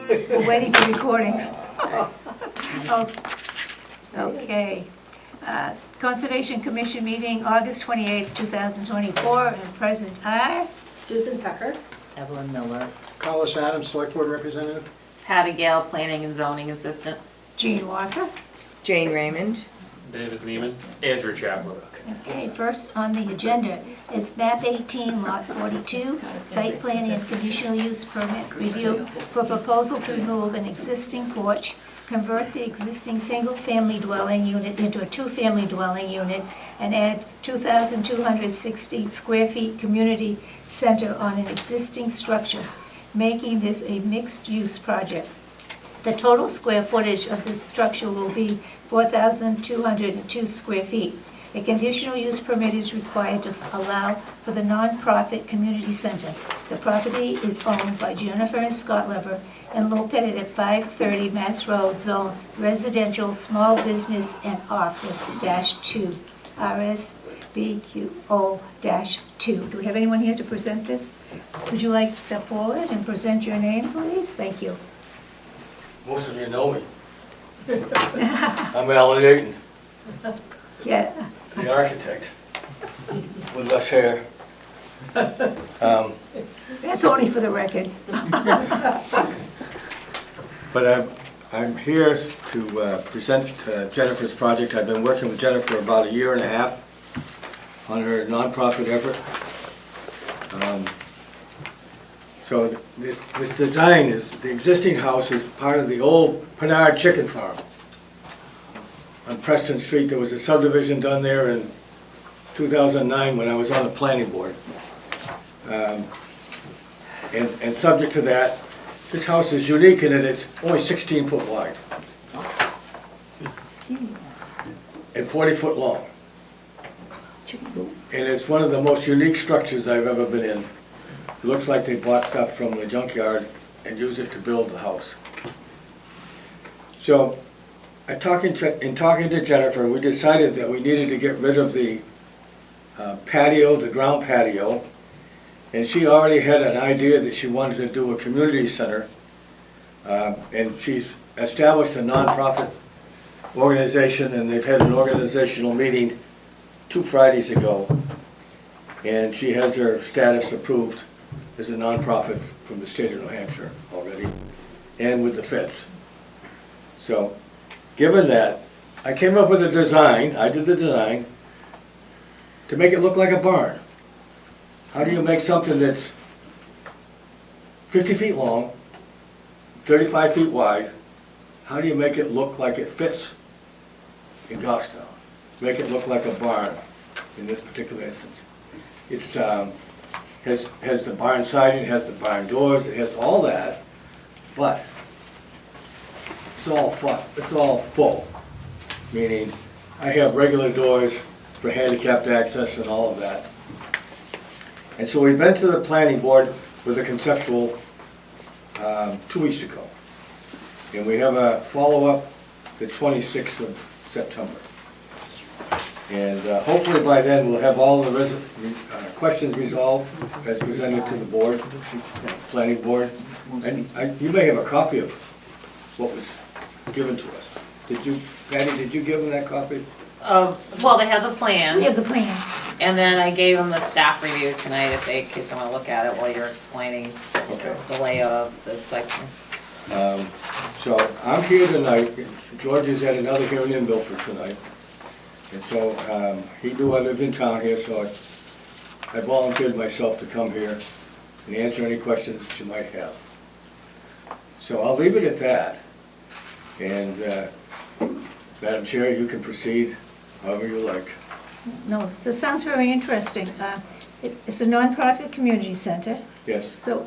We're waiting for recordings. Oh, okay. Conservation Commission meeting, August 28th, 2024, and present are Susan Tucker. Evelyn Miller. Collis Adams, Select Board Representative. Patty Gale, Planning and Zoning Assistant. Jean Walker. Jane Raymond. David Neiman. Andrew Chapman. Okay, first on the agenda is map 18, lot 42, site plan and conditional use permit review for proposal to remove an existing porch, convert the existing single-family dwelling unit into a two-family dwelling unit, and add 2,260 square feet community center on an existing structure, making this a mixed-use project. The total square footage of this structure will be 4,202 square feet. A conditional use permit is required to allow for the nonprofit community center. The property is owned by Jennifer and Scott Lever and located at 530 Mass Road, Zone Residential Small Business and Office -2, RSBQO-2. Do we have anyone here to present this? Would you like to step forward and present your name, please? Thank you. Most of you know me. I'm Alan Ayton, Yeah. the architect, with less hair. That's only for the record. But I'm here to present Jennifer's project. I've been working with Jennifer about a year and a half on her nonprofit effort. So this design is, the existing house is part of the old Pinard Chicken Farm on Preston Street. There was a subdivision done there in 2009 when I was on the planning board. And subject to that, this house is unique in that it's only 16 foot wide and 40 foot long. And it's one of the most unique structures I've ever been in. It looks like they bought stuff from the junkyard and used it to build the house. So, in talking to Jennifer, we decided that we needed to get rid of the patio, the ground patio, and she already had an idea that she wanted to do a community center, and she's established a nonprofit organization, and they've had an organizational meeting 2 Fridays ago, and she has her status approved as a nonprofit from the state of New Hampshire already, and with the feds. So, given that, I came up with a design, I did the design, to make it look like a barn. How do you make something that's 50 feet long, 35 feet wide, how do you make it look like it fits in Goffstown? Make it look like a barn in this particular instance. It's has the barn siding, it has the barn doors, it has all that, but it's all full. Meaning, I have regular doors for handicapped access and all of that. And so we've been to the planning board with a conceptual 2 weeks ago. And we have a follow-up the 26th of September. And hopefully by then we'll have all the questions resolved as presented to the board, planning board. And you may have a copy of what was given to us. Did you, Patty, did you give them that copy? Well, they have the plans. Here's the plan. And then I gave them the staff review tonight in case they want to look at it while you're explaining Okay. the layout of the section. So I'm here tonight. George is at another hearing in Milford tonight. And so he knew I lived in town here, so I volunteered myself to come here and answer any questions that you might have. So I'll leave it at that. And Madam Chair, you can proceed however you like. No, this sounds very interesting. It's a nonprofit community center. Yes. So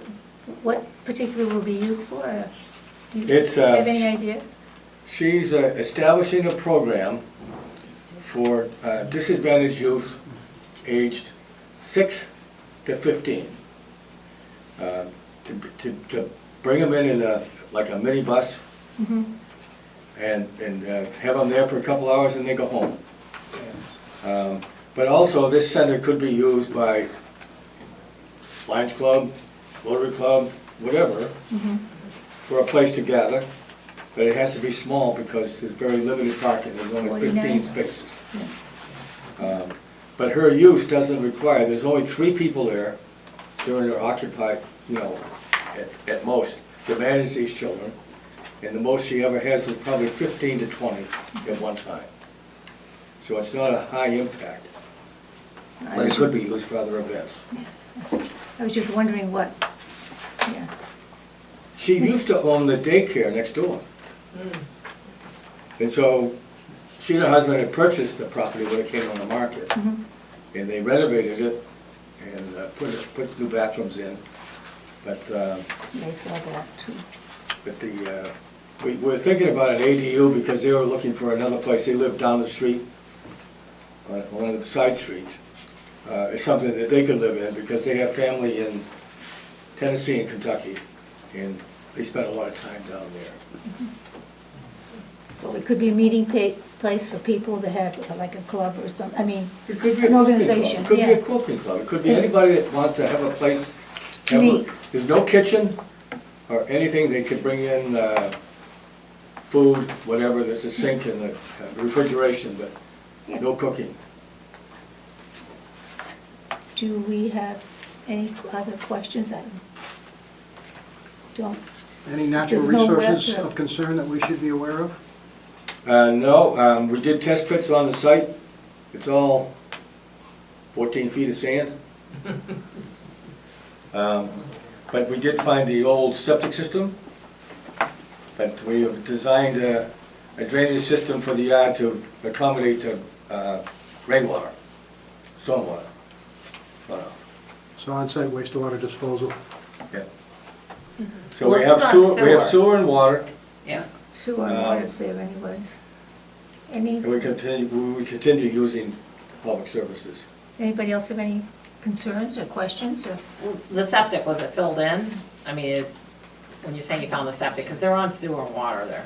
what particularly will be used for? Do you It's, have any idea? She's establishing a program for disadvantaged youth aged 6 to 15. To bring them in like a minibus and have them there for a couple hours and they go home. But also this center could be used by Lions Club, Rotary Club, whatever, for a place to gather, but it has to be small because there's very limited parking, there's only 15 49. spaces. But her use doesn't require, there's only 3 people there during their occupied, at most, to manage these children. And the most she ever has is probably 15 to 20 at one time. So it's not a high impact, but it could be used for other events. I was just wondering what, yeah. She used to own the daycare next door. And so she and her husband had purchased the property when it came on the market. Mhm. And they renovated it and put new bathrooms in. But They saw that too. we were thinking about an ADU because they were looking for another place. They live down the street, on one of the side streets. It's something that they could live in because they have family in Tennessee and Kentucky. And they spend a lot of time down there. So it could be a meeting place for people that have like a club or something, I mean, It could be a An quilting organization, club. It could be yeah. a quilting club. It could be anybody that wants to have a place. To meet. There's no kitchen or anything. They could bring in food, whatever. There's a sink and the refrigeration, but Yeah. no cooking. do we have any other questions? I don't, Any natural There's no resources web- of concern that we should be aware of? No, we did test pits on the site. It's all 14 feet of sand. But we did find the old septic system. But we have designed a drainage system for the yard to accommodate rainwater, stormwater. So on-site wastewater disposal. So Well, we it's have not sewer, we have sewer. sewer and water, Yeah. sewer and water's there anyways. Any, and we continue using public services. anybody else have any concerns or questions or? The septic, was it filled in? I mean, when you're saying you found the septic, because they're on sewer and water there.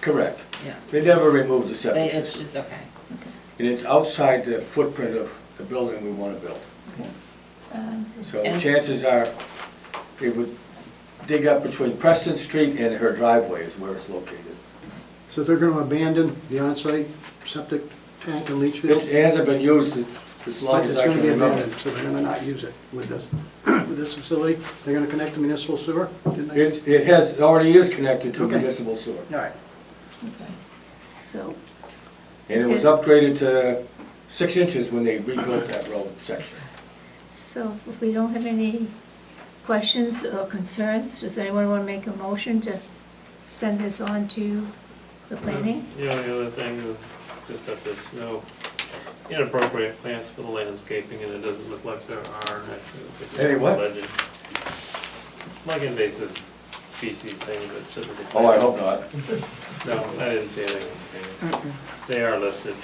Correct. Yeah. They never removed the They, septic it's system. just, okay. And it's outside the footprint of the building we want to build. So the And- chances are, it would dig up between Preston Street and her driveway is where it's located. So they're going to abandon the on-site septic tank in This Leachfield? it hasn't been used as long It's as I going can to be remember. abandoned, so they're going to not use it with this, with this facility? They're going to connect to municipal sewer? Didn't they? It has, already is connected to Okay. municipal sewer. All right. Okay, so, And it was upgraded to 6 inches when they rebuilt that road section. so if we don't have any questions or concerns, does anyone want to make a motion to send this on to the planning? The only other thing is just that there's no inappropriate plants for the landscaping, and it doesn't look like there are actually. Any what? Legend. Like invasive species, things that shouldn't be. Oh, I hope not. No, I didn't see anything. They are listed.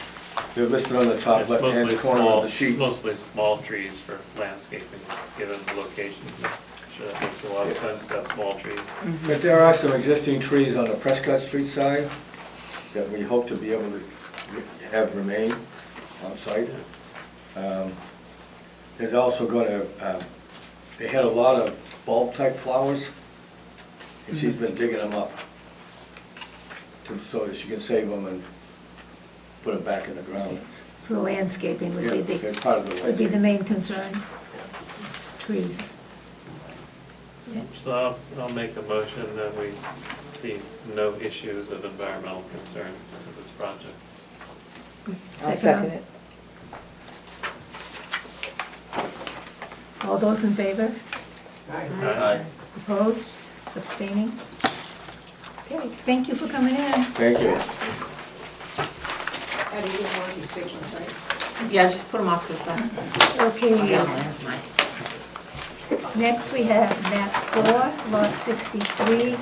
They're listed on the top It's left-hand mostly corner of small, the sheet. mostly small trees for landscaping, given the location. I'm sure that makes a lot of sense to have small trees. But there are some existing trees on the Prescott Street side that we hope to be able to have remain on site. There's also going to, they had a lot of bulb-type flowers, and she's been digging them up so that she can save them and put them back in the ground. So landscaping would Yeah, be the, as part of the would be the landscape. main concern, trees. So I'll make a motion that we see no issues of environmental concern with this project. I'll second it. All those in favor? Aye. Opposed? Abstaining? Okay, thank you for coming in. Thank you. Yeah, just put them off to the side. Okay, Yeah, that's mine. next we have map 4, lot 63,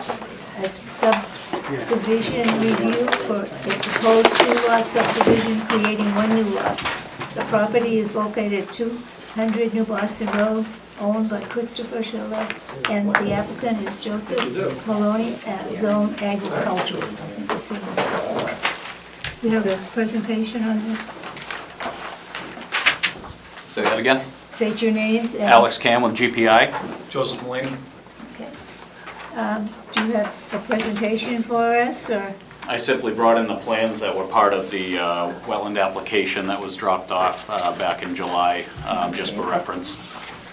a subdivision review for a proposed 2-lot subdivision creating 1 new lot. The property is located at 200 New Boston Road, owned by Christopher Schiller, and the applicant is Joseph Maloney at Zone Agricultural. I think we've seen this before. You have a presentation on this? Say that again? State your names and... Alex Cam with GPI. Joseph Mulaney. Okay. Do you have a presentation for us, or? I simply brought in the plans that were part of the wetland application that was dropped off back in July, just for reference.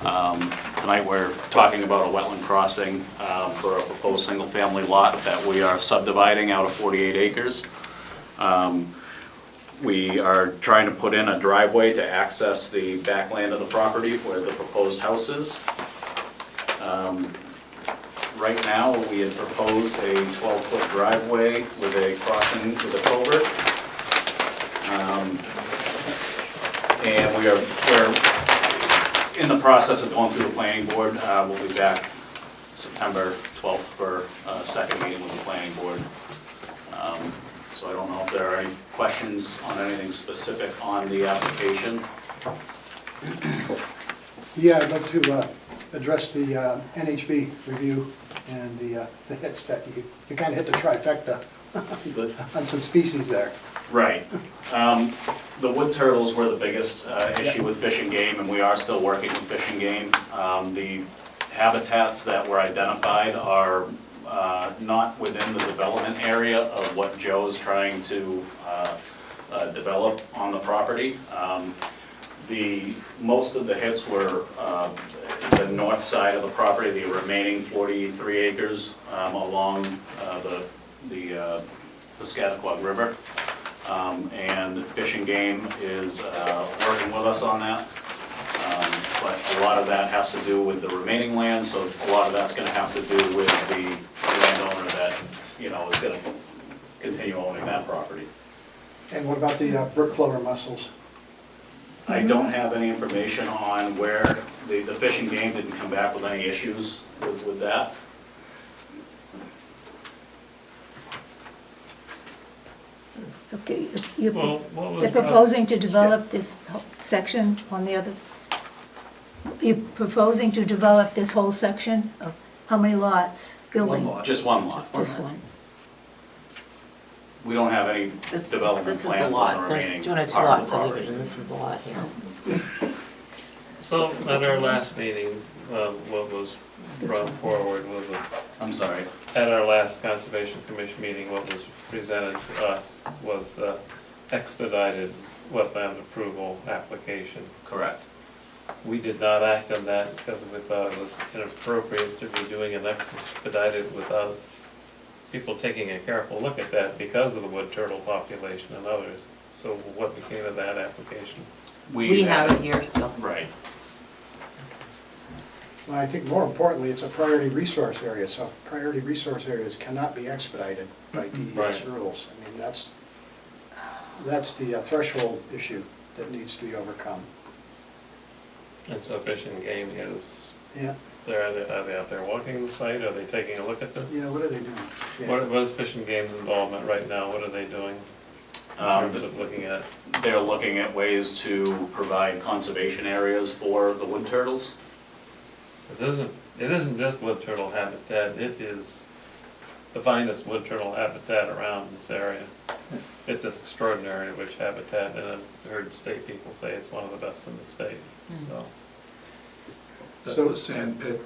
Tonight, we're talking about a wetland crossing for a proposed single-family lot that we are subdividing out of 48 acres. We are trying to put in a driveway to access the backland of the property where the proposed house is. Right now, we had proposed a 12-foot driveway with a crossing with a culvert. And we're in the process of going through the planning board. We'll be back September 12th for a second meeting with the planning board. So I don't know if there are any questions on anything specific on the application. Yeah, I'd like to address the NHB review and the hits that you kind of hit the trifecta on some species there. Right. The wood turtles were the biggest issue with Fish and Game, and we are still working with Fish and Game. The habitats that were identified are not within the development area of what Joe is trying to develop on the property. Most of the hits were the north side of the property, the remaining 43 acres along the Piscataquag River. And Fish and Game is working with us on that. But a lot of that has to do with the remaining land, so a lot of that's gonna have to do with the landowner that, is gonna continue owning that property. And what about the brook floater mussels? I don't have any information on where, the Fish and Game didn't come back with any issues with that. Okay, Well, what was they're proposing to develop this section on the other, you're proposing to develop this whole section of how many lots? Building? Just one lot. Just one. We don't have any This development is the plans on the lot, there's remaining 202 part lot of the property. subdivision, this is the lot here. So at our last meeting, what was brought forward was, I'm sorry. at our last Conservation Commission meeting, what was presented to us was the expedited wetland approval application. Correct. We did not act on that because we thought it was inappropriate to be doing an expedited without people taking a careful look at that because of the wood turtle population and others. So what became of that application? We have it here still. Right. Well, I think more importantly, it's a priority resource area, so priority resource areas cannot be expedited by DES Right. rules. I mean, that's the threshold issue that needs to be overcome. And so Fish and Game is, Yeah, are they out there walking the site? Are they taking a look at this? yeah, what are they doing? Yeah. What is Fish and Game's involvement right now? What are they doing in terms of looking at? They're looking at ways to provide conservation areas for the wood turtles. It isn't just wood turtle habitat, it is the finest wood turtle habitat around this area. It's an extraordinary rich habitat, and I've heard state people say it's one of the best in the state, so. That's So- the sand pit,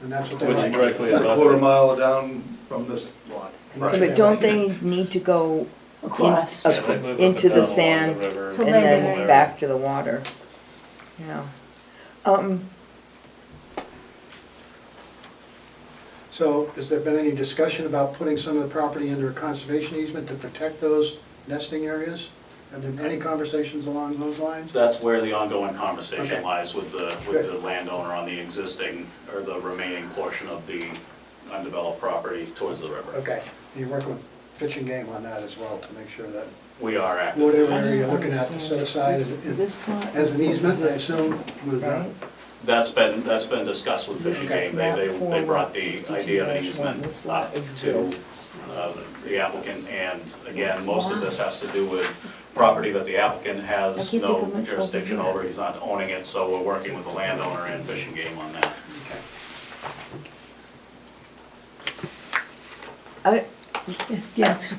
And that's what they Which like. directly it's a abuts quarter it. mile down from this lot. And that's what But don't like. they need to go Across. Yeah, they move up into and the down along sand the river. To and lay then there. back to the water? Yeah. So has there been any discussion about putting some of the property under a conservation easement to protect those nesting areas? Have there been any conversations along those lines? That's where the ongoing Okay. conversation lies with the Good. landowner on the existing, or the remaining portion of the undeveloped property towards the river. Okay, you're working with Fish and Game on that as well to make sure that We are active. whatever area you're looking at to set aside This lot as an easement, I exists, assume, with, right? That's been discussed with Fish and Game. They brought the idea of an easement This lot up to exists. the applicant, and again, most of this has to do with property that the applicant I has keep no thinking of it jurisdiction over here. over, he's not owning it, so we're working with the landowner and Fish and Game on that. Yes,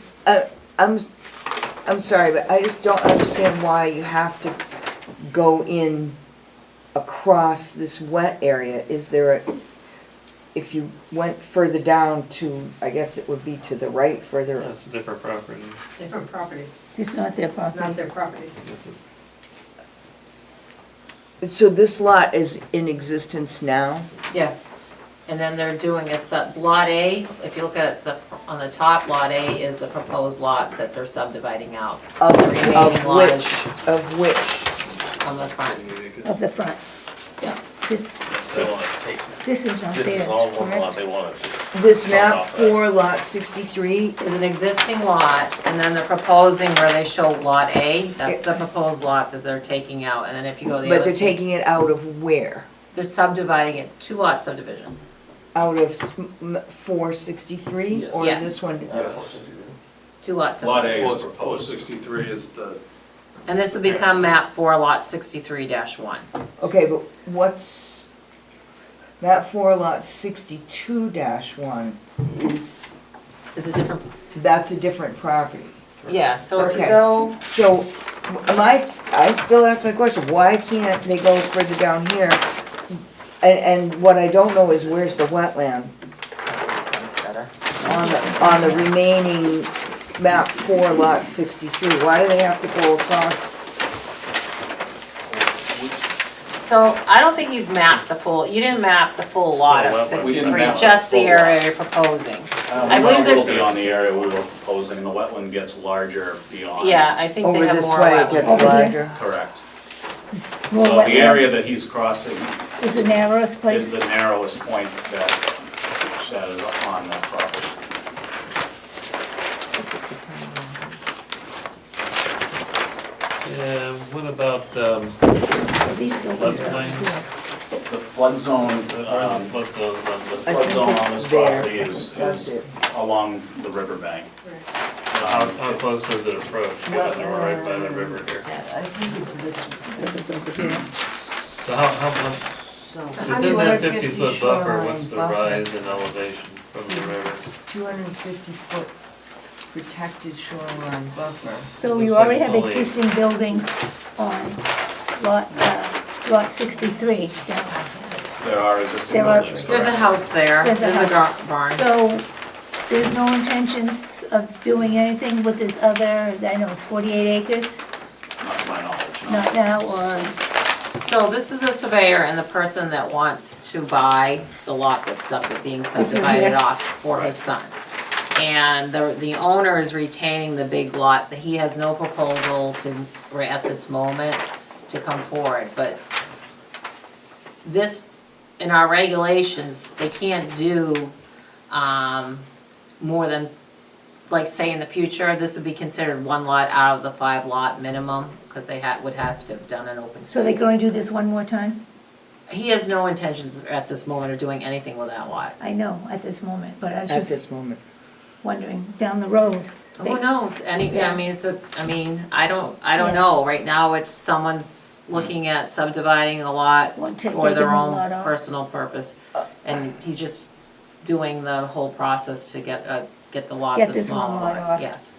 I'm sorry, but I just don't understand why you have to go in across this wet area. Is there if you went further down to, I guess it would be to the right, further, That's a different property. Different property, This is not their not property. their property. This is, so this lot is in existence now? Yeah, and then they're doing lot A, if you look at on the top, lot A is the proposed lot that they're subdividing out Of Remaining lot is- which? on the front. Of the front. Yeah. This, they want to take, this is not this theirs, is all one lot, correct? they want to. This Cut map off that. 4, lot 63, Is an existing lot, and then they're proposing where they show lot A, that's the proposed lot that they're taking out, and then if you go the but other. they're taking it out of where? They're subdividing it, 2-lot subdivision. Out of 463? Yes. Or Yes. this one? Yes. 2-lot Lot A subdivision. is proposed. 463 is the, And this will become map 4, lot 63-1. Okay, but what's, map 4, lot 62-1 is, Is a different, that's a different property. yeah, so if you Okay. go, So, I still ask my question, why can't they go further down here? And what I don't know is where's the wetland that's better. on the remaining map 4, lot 63? Why do they have to go across? So I don't think he's mapped the full, you didn't map the full lot of Still wetland. We didn't 63, map the just the full area lot. you're proposing. I believe believe there's- will be on the area we were proposing, the wetland gets larger beyond. Yeah, I think they Over have this more way it gets wetlands. Over here. larger? Correct. More So the wetland area that he's crossing is the narrowest is place. the narrowest point that is on that property. Yeah, what about, These buildings are up floodplains? here. The flood zone, Where are the flood zones on the this? I flood think zone on it's this there. property is it. along the riverbank. How close does it approach, given that we're right by the river here? I think it's this one. It was over here. So how much, So, within that 50-foot buffer, shoreline what's the buffer. rise in elevation from the river? 250-foot protected shoreline buffer. So Looks you like already it's have only- existing buildings on lot 63 down. There are existing There are- buildings, There's a correct? house there, There's there's a a barn. So there's no intentions of doing anything with this other, I know it's 48 acres, Not to my knowledge, no. not now, or, So this is the surveyor and the person that wants to buy the lot that's being one subdivided here? off for his son. And the owner is retaining the big lot, he has no proposal to, right at this moment, to come forward, but this, in our regulations, they can't do, more than, like, say in the future, this would be considered 1 lot out of the 5 lot minimum, because they would have to have done an open space. so they're going to do this one more time? He has no intentions at this moment of doing anything with that lot. I know, at this moment, but I was At just this moment. wondering, down the road. Who knows? Yeah. I mean, I don't know. Right now, it's someone's looking at subdividing a lot Want to for take their the own lot off. personal purpose. And he's just doing the whole process to get the lot, Get the this small one lot lot. off. Yes.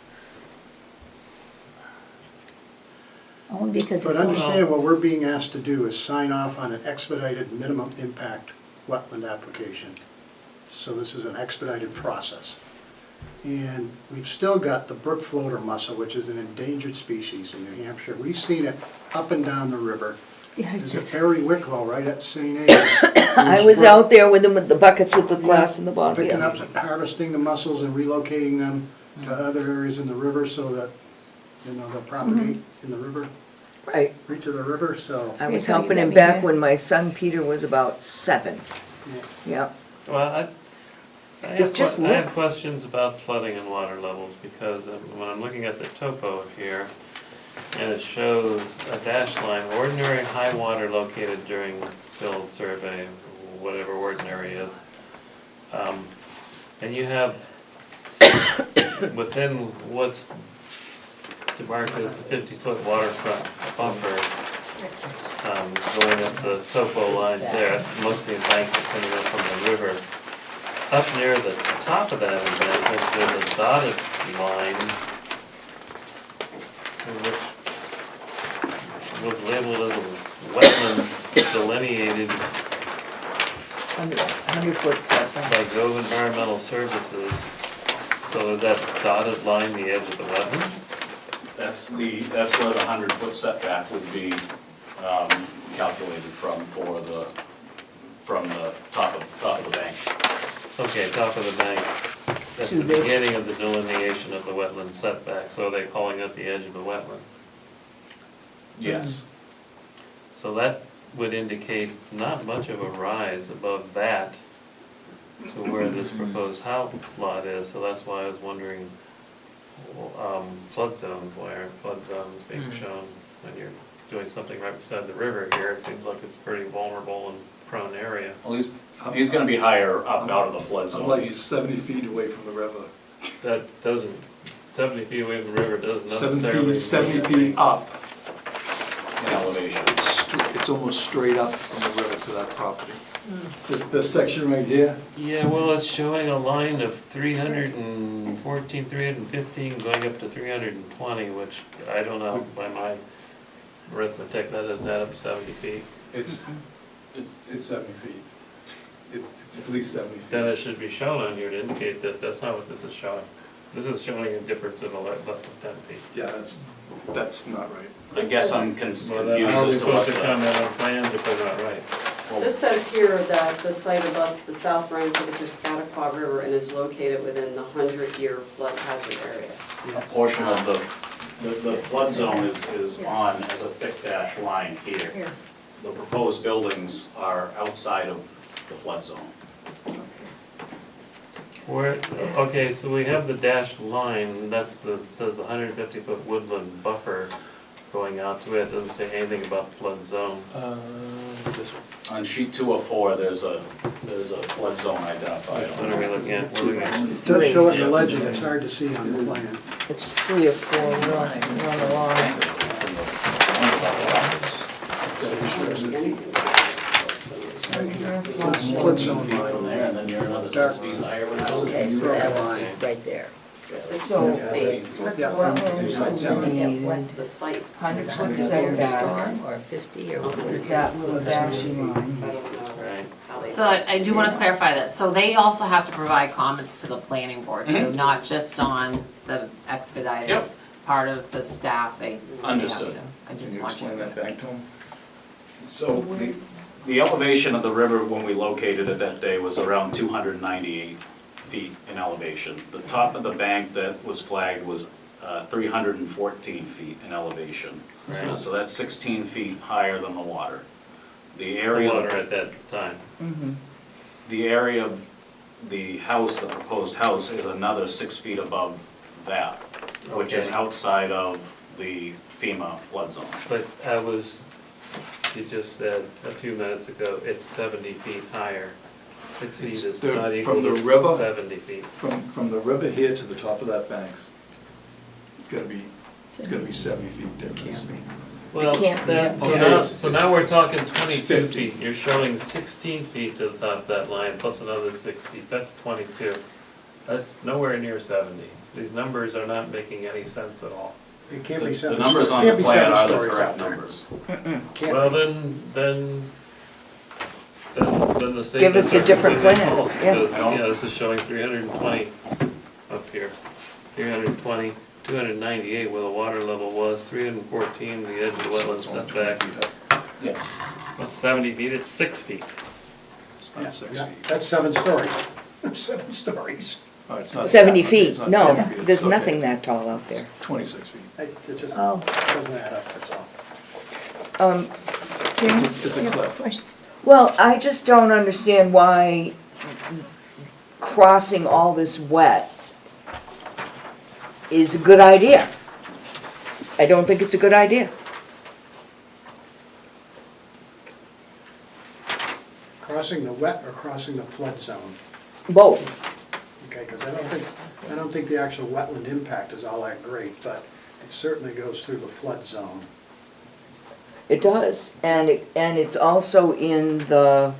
Only because But it's so understand, what we're being asked to do is sign off on an expedited minimum impact wetland application. So this is an expedited process. And we've still got the brook floater mussel, which is an endangered species in New Hampshire. We've seen it up and down the river. Yeah, There's a it's- Harry Wicklow right at St. A's. I was out there with them with the buckets with the glass in the bottom. Picking yeah. up, harvesting the mussels and relocating them to other areas in the river so that, they'll propagate in the river, Right. right to the river, so. I was Here's how you helping let him me back hear. when my son Peter was about 7. Yeah. Well, I It just have looks- questions about flooding and water levels, because when I'm looking at the topo here, and it shows a dash line, ordinary high water located during field survey, whatever ordinary is. And you have, within what's demarcated as the 50-foot waterfront buffer, going up the topo lines there, that's most of the embankment coming up from the river. Up near the top of that embankment, there's a dotted line, which was labeled as a wetlands delineated 100-foot setback. By Gove Environmental Services, so is that dotted line the edge of the wetlands? That's where the 100-foot setback would be calculated from the top of the bank. Okay, top of the bank. That's To the this. beginning of the delineation of the wetland setback, so they're calling it the edge of the wetland. Yes. So that would indicate not much of a rise above that to where this proposed house lot is, so that's why I was wondering, flood zones, why aren't flood zones being shown when you're doing something right beside the river here? It seems like it's a pretty vulnerable and prone area. Well, he's gonna be higher up out of the flood I'm zone. like He's- 70 feet away from the river. That doesn't, 70 feet away from the river doesn't 7 necessarily. feet, 70 mean feet up. in elevation. It's almost straight up from the river to that property. This section right here, Yeah, well, it's showing a line of 314, 315, going up to 320, which I don't know, by my arithmetic, that doesn't add up to 70 feet. it's 70 feet. It's at least 70 feet. Then it should be shown on here to indicate that that's not what this is showing. This is showing a difference of less than 10 feet. Yeah, that's not right. I guess I'm Well, then confused how are we as to what supposed to the, comment on plans if they're not right? This says here that the site abuts the south branch of the Piscataqua River and is located within the 100-year flood hazard area. a portion of the flood zone is on as a thick dash line here. The proposed buildings are outside of the flood zone. Where, okay, so we have the dashed line, that's the, it says 150-foot woodland buffer going out to it, doesn't say anything about flood zone. This one. On sheet 204, there's a flood zone identified. What are we looking at? We're looking at, It does show it in the legend, it's hard to see on the plan. It's 3 or 4 runs along. Flood zone From line. there, and then you're another 6 Dark. feet higher with Okay, those. so that's right there. So, The site, 100-foot setback, or 50, or what is that little dashing line? I don't know right. how they. So I do want to clarify that. So they also have to provide comments to the planning board too, not just on the expedited Yep. part of the staff. They have to. Understood. I Can just you want you explain to. that back to him? So the elevation of the river when we located it that day was around 298 feet in elevation. The top of the bank that was flagged was 314 feet in elevation. Right. So that's 16 feet higher than the water. The The area, water at that time. the area of the house, the proposed house, is another 6 feet above that, which is Okay. outside of the FEMA flood zone. But you just said a few minutes ago, it's 70 feet higher. 6 feet It's is the- not from equal the to river? 70 feet. From the river here to the top of that banks, it's gonna be 70 feet difference. Well, can't be that- so Okay, now, it's- so now we're talking 22 50. feet. You're showing 16 feet to the top of that line, plus another 6 feet. That's 22. That's nowhere near 70. These numbers are not making any sense at all. It can't be The seven. numbers on the can't be plan seven are the stories correct out there. numbers. Can't Well, be. then the statements Give us a are different completely plan, false, yeah. because, yeah, this is showing 320 up here. 320, 298 where the water level was, 314 the edge of the So wetland it's only 20 setback. feet up. Yeah. It's not 70 feet, it's 6 feet. It's not 6 Yeah, feet. that's 7 stories. 7 stories. Oh, it's not 70 okay, feet, it's not no, 70 feet, there's it's okay. nothing that tall out there. 26 feet. It just Oh. doesn't add up, that's all. Jim? It's a cliff. Well, I just don't understand why crossing all this wet is a good idea. I don't think it's a good idea. Crossing the wet or crossing the flood zone? Both. Okay, because I don't think the actual wetland impact is all that great, but it certainly goes through the flood zone. It does, and it's also in the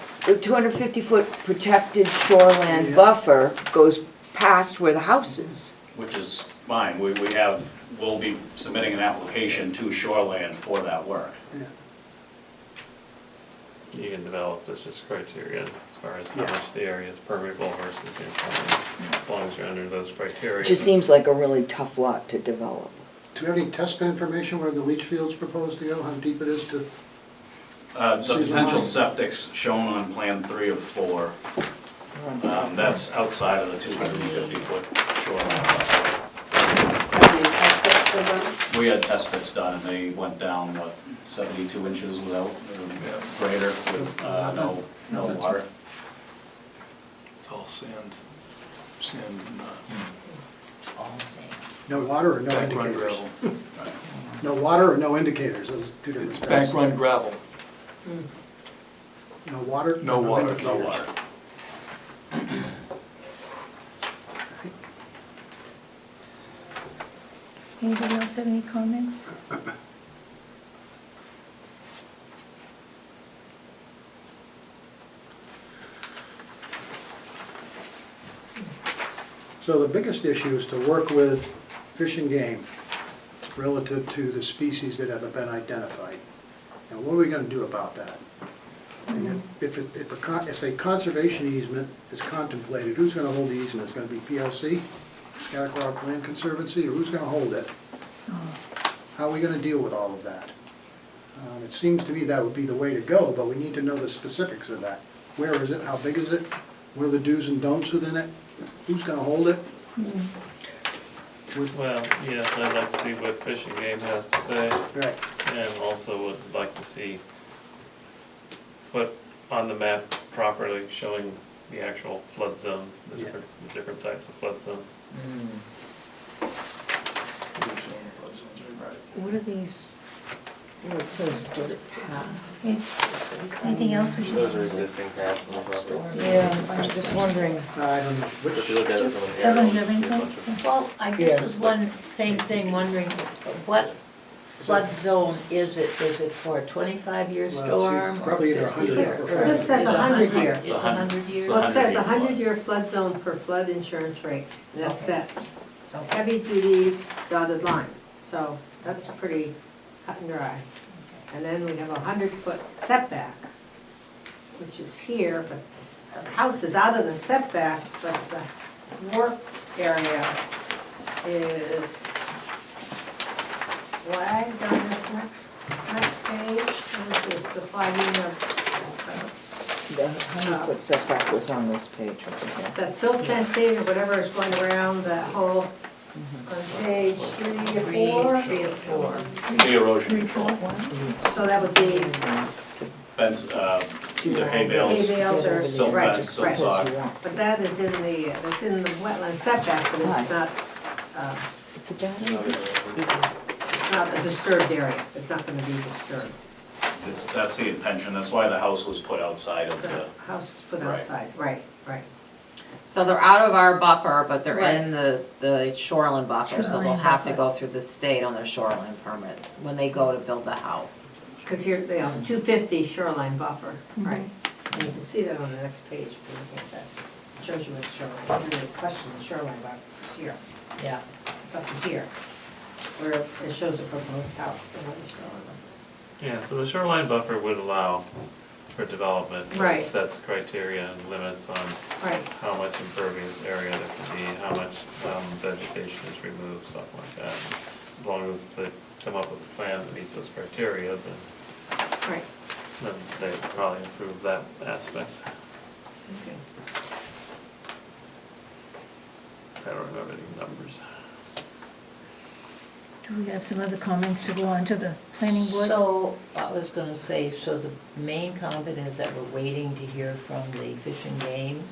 250-foot protected shoreland Yeah. buffer goes past where the house is. which is fine. We'll be submitting an application to Shoreland for that work. You can develop this just criteria as far as how Yeah. much the area is permeable versus impermeable, as long as you're under those criteria. It just seems like a really tough lot to develop. Do we have any test pit information where the leach field's proposed to go, how deep it is to? The potential septic's shown on Plan 3 of 4. That's outside of the 250-foot shoreline. Have you tested for them? We had test pits done, and they went down, 72 inches without, greater, with no water. It's all sand, and All the same. No water or no bank run indicators? gravel. No water or no indicators, those are two different specs. Bank run gravel, No water? or No water. No indicators? water. Anybody else have any comments? So the biggest issue is to work with Fish and Game relative to the species that have been identified. Now, what are we gonna do about that? And if a conservation easement is contemplated, who's gonna hold the easement? Is it gonna be PLC, Scatterquag Land Conservancy, or who's gonna hold it? How are we gonna deal with all of that? It seems to me that would be the way to go, but we need to know the specifics of that. Where is it? How big is it? What are the do's and don'ts within it? Who's gonna hold it? Well, yes, I'd like to see what Fish and Game has to say, Right. and also would like to see put on the map properly showing the actual flood zones, the Yeah. different types of flood zones. What are these, what it says, Anything else we should? Those are existing paths on the property. yeah, I'm just wondering. I don't know. If you look at it from an Evan, aerial, you have you see a anything? bunch of Well, I just was one, same thing, wondering what flood zone is it? Is it for a 25-year Well, storm or probably either 50 100 year? or This says 100 year. It's 100 years? It's Well, it says 100-year flood. 100-year flood zone per flood insurance rate, and that's Okay. that heavy duty dotted line. So that's pretty cut and dry. And then we have a 100-foot setback, which is here, but the house is out of the setback, but the work area is flagged on this next page, which is the flagging of The 100-foot setback was on this page. Okay. that silk fencing or whatever is going around that whole, on page 3 or 4. 3 or 4. The erosion control. So that would be Fence, either hay bales, hay bales or, silt right, fence, silt right. sock. But that is in the, that's in the wetland setback, but it's not, It's a bad it's not a disturbed area. It's not gonna be disturbed. That's the intention, that's why the house was put outside of The the, house is put Right. outside, right. So they're out of our buffer, but they're Right. in the shoreline buffer, so they'll Shoreline have to buffer. go through the state on their shoreline permit when they go to build the house. Because here, they are 250 shoreline buffer, right. And you can see that on the next page, if you look at that. It shows you what shoreline, if you really question the shoreline buffer, it's here. Yeah. It's up to here, where it shows a proposed house. And what the shoreline buffer is. Yeah, so the shoreline buffer would allow for development. but Right. It sets criteria and limits on Right, how much impervious area there could be, how much vegetation is removed, stuff like that. As long as they come up with a plan that meets those criteria, right. then the state will probably improve that aspect. Okay. I don't remember any numbers. Do we have some other comments to go on to the planning board? So, I was gonna say, so the main comment is that we're waiting to hear from the Fish and Game,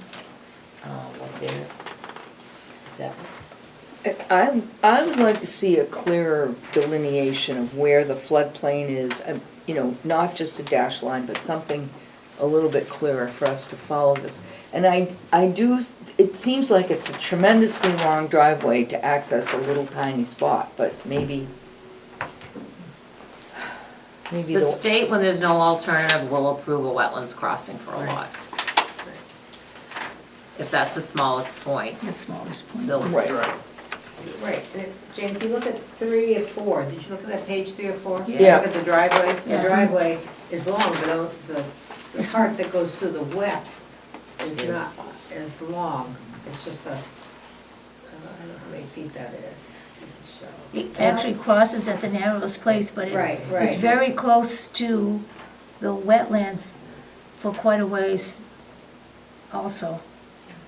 what they're, is that? I would like to see a clearer delineation of where the floodplain is, you know, not just a dash line, but something a little bit clearer for us to follow this. And I do, it seems like it's a tremendously long driveway to access a little tiny spot, but maybe The state, when there's no alternative, will approve a wetlands crossing for a lot. If that's the smallest point, The smallest point. they'll, Right. And Jane, if you look at 3 or 4, did you look at that page 3 or 4? Yeah. Look at the driveway. The Yeah. driveway is long, but the part that goes through the wet is Is- not as long. It's just a, I don't know how many feet that is. Does it show? It actually crosses at the narrowest place, but Right, it's right. very close to the wetlands for quite a ways also.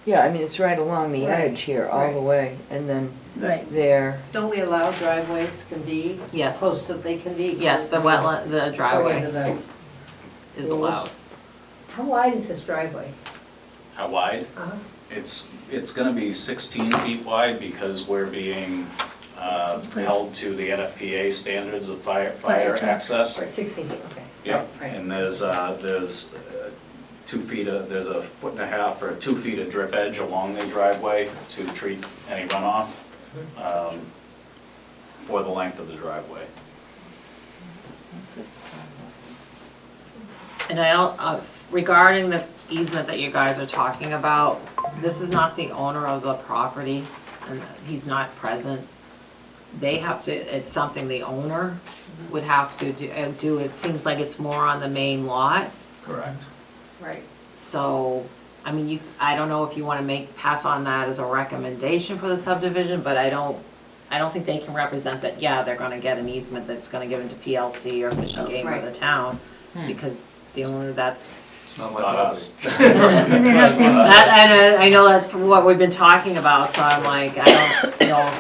Yeah, I mean, it's right along the Right, edge here, all the right. way, and then Right. there. Don't we allow driveways can be Yes, close to, they can be? yes, the close to wetland, the according to driveway the- is allowed. How wide is this driveway? How wide? Uh-huh. It's gonna be 16 feet wide because we're being held to the NFPA standards of fire trucks. access. Or 16 feet, okay. Yep, Right. and there's 2 feet there's a 1.5 or 2 feet of drip edge along the driveway to treat any runoff for the length of the driveway. And I don't, regarding the easement that you guys are talking about, this is not the owner of the property, and he's not present. They have to, it's something the owner would have to do. It seems like it's more on the main lot. Correct. Right. So, I mean, I don't know if you wanna pass on that as a recommendation for the subdivision, but I don't think they can represent that, yeah, they're gonna get an easement that's gonna give into PLC or Fish and Game or Right. the town, because the owner, that's, It's not my Not property. us. I know that's what we've been talking about, so I'm like, I don't know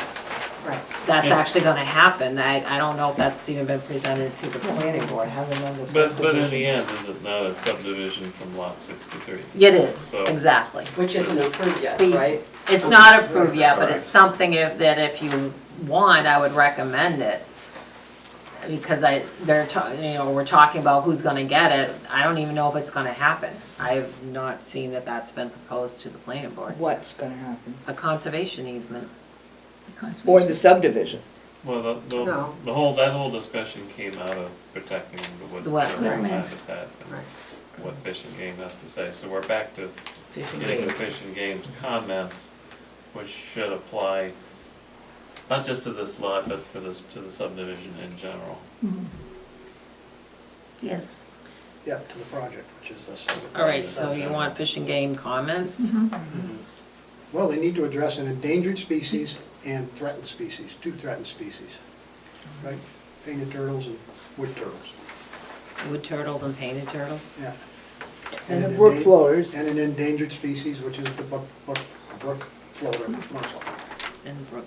Right. if that's actually gonna happen. I don't know if that's even been presented to the planning board. Having on the But in the subdivision. end, is it not a subdivision from lot 63? It is, So- exactly. Which isn't approved yet, We- right? It's not approved yet, but Correct. it's something that if you want, I would recommend it. Because we're talking about who's gonna get it. I don't even know if it's gonna happen. I have not seen that that's been proposed to the planning board. What's gonna happen? A conservation easement. Or the subdivision. Well, No. that whole discussion came out of protecting the The wood turtle wetlands. habitat and Right. what Fish and Game has to say. So we're back to Fish and getting the Game. Fish and Game's comments, which should apply not just to this lot, but to the subdivision in general. Mhm. Yes. Yep, to the project, which is this. All right, so you want Fish and Game comments? Mhm. Well, they need to address an endangered species and threatened species, 2 threatened species, right? Painted turtles and wood turtles, Wood turtles and painted turtles? yeah. And the an brook endan- floaters. And an endangered species, which is the brook floater mussel. And brook.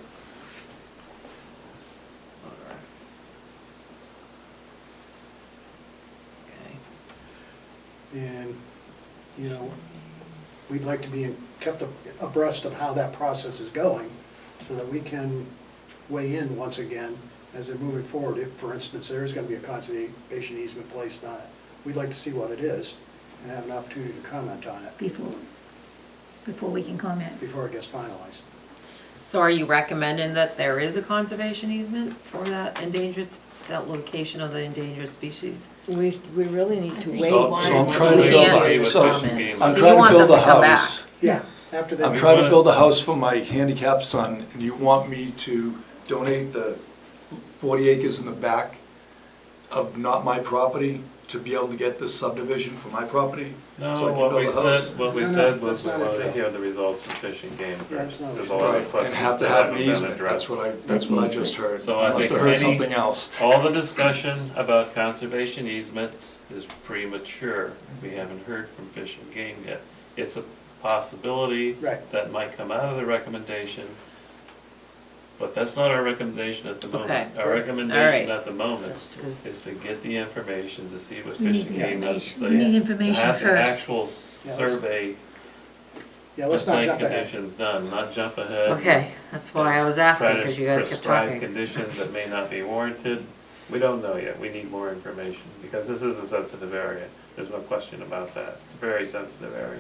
Okay. And, you know, we'd like to be kept abreast of how that process is going so that we can weigh in once again as they're moving forward. If, for instance, there is going to be a conservation easement placed on it, we'd like to see what it is and have an opportunity to comment on it Before we can comment. before it gets finalized. So are you recommending that there is a conservation easement for that location of the endangered species? We really need to I think wait. So I'm trying to So you build can't- a, With so Fish and Game. I'm So you trying to want build them a to come house. Yeah, after I'm that. trying to build a house for my handicapped son, and you want me to donate the 40 acres in the back of not my property to be able to get this subdivision for my property? So I No, can what build we a house? said, what we No, no, said was that's we not it, wanted to Joe. hear the results from Fish and Game Yeah, first. that's not There's what a we lot Right, of questions and have to that have an haven't been easement, that's addressed. what I just heard. So I I must think have heard any- something else. All the discussion about conservation easements is premature. We haven't heard from Fish and Game yet. It's a possibility Right. that might come out of the recommendation, but that's not our recommendation at the moment. Okay. Our All recommendation right. at the moment Is- is to get the information, to see what We Fish need and Game has to say. We need To information have the first. actual survey Yeah, and let's not site jump ahead. conditions done, not jump ahead. Okay, that's why I was asking, Try to because you guys kept prescribe talking. conditions that may not be warranted. We don't know yet, we need more information, because this is a sensitive area, there's no question about that. It's a very sensitive area.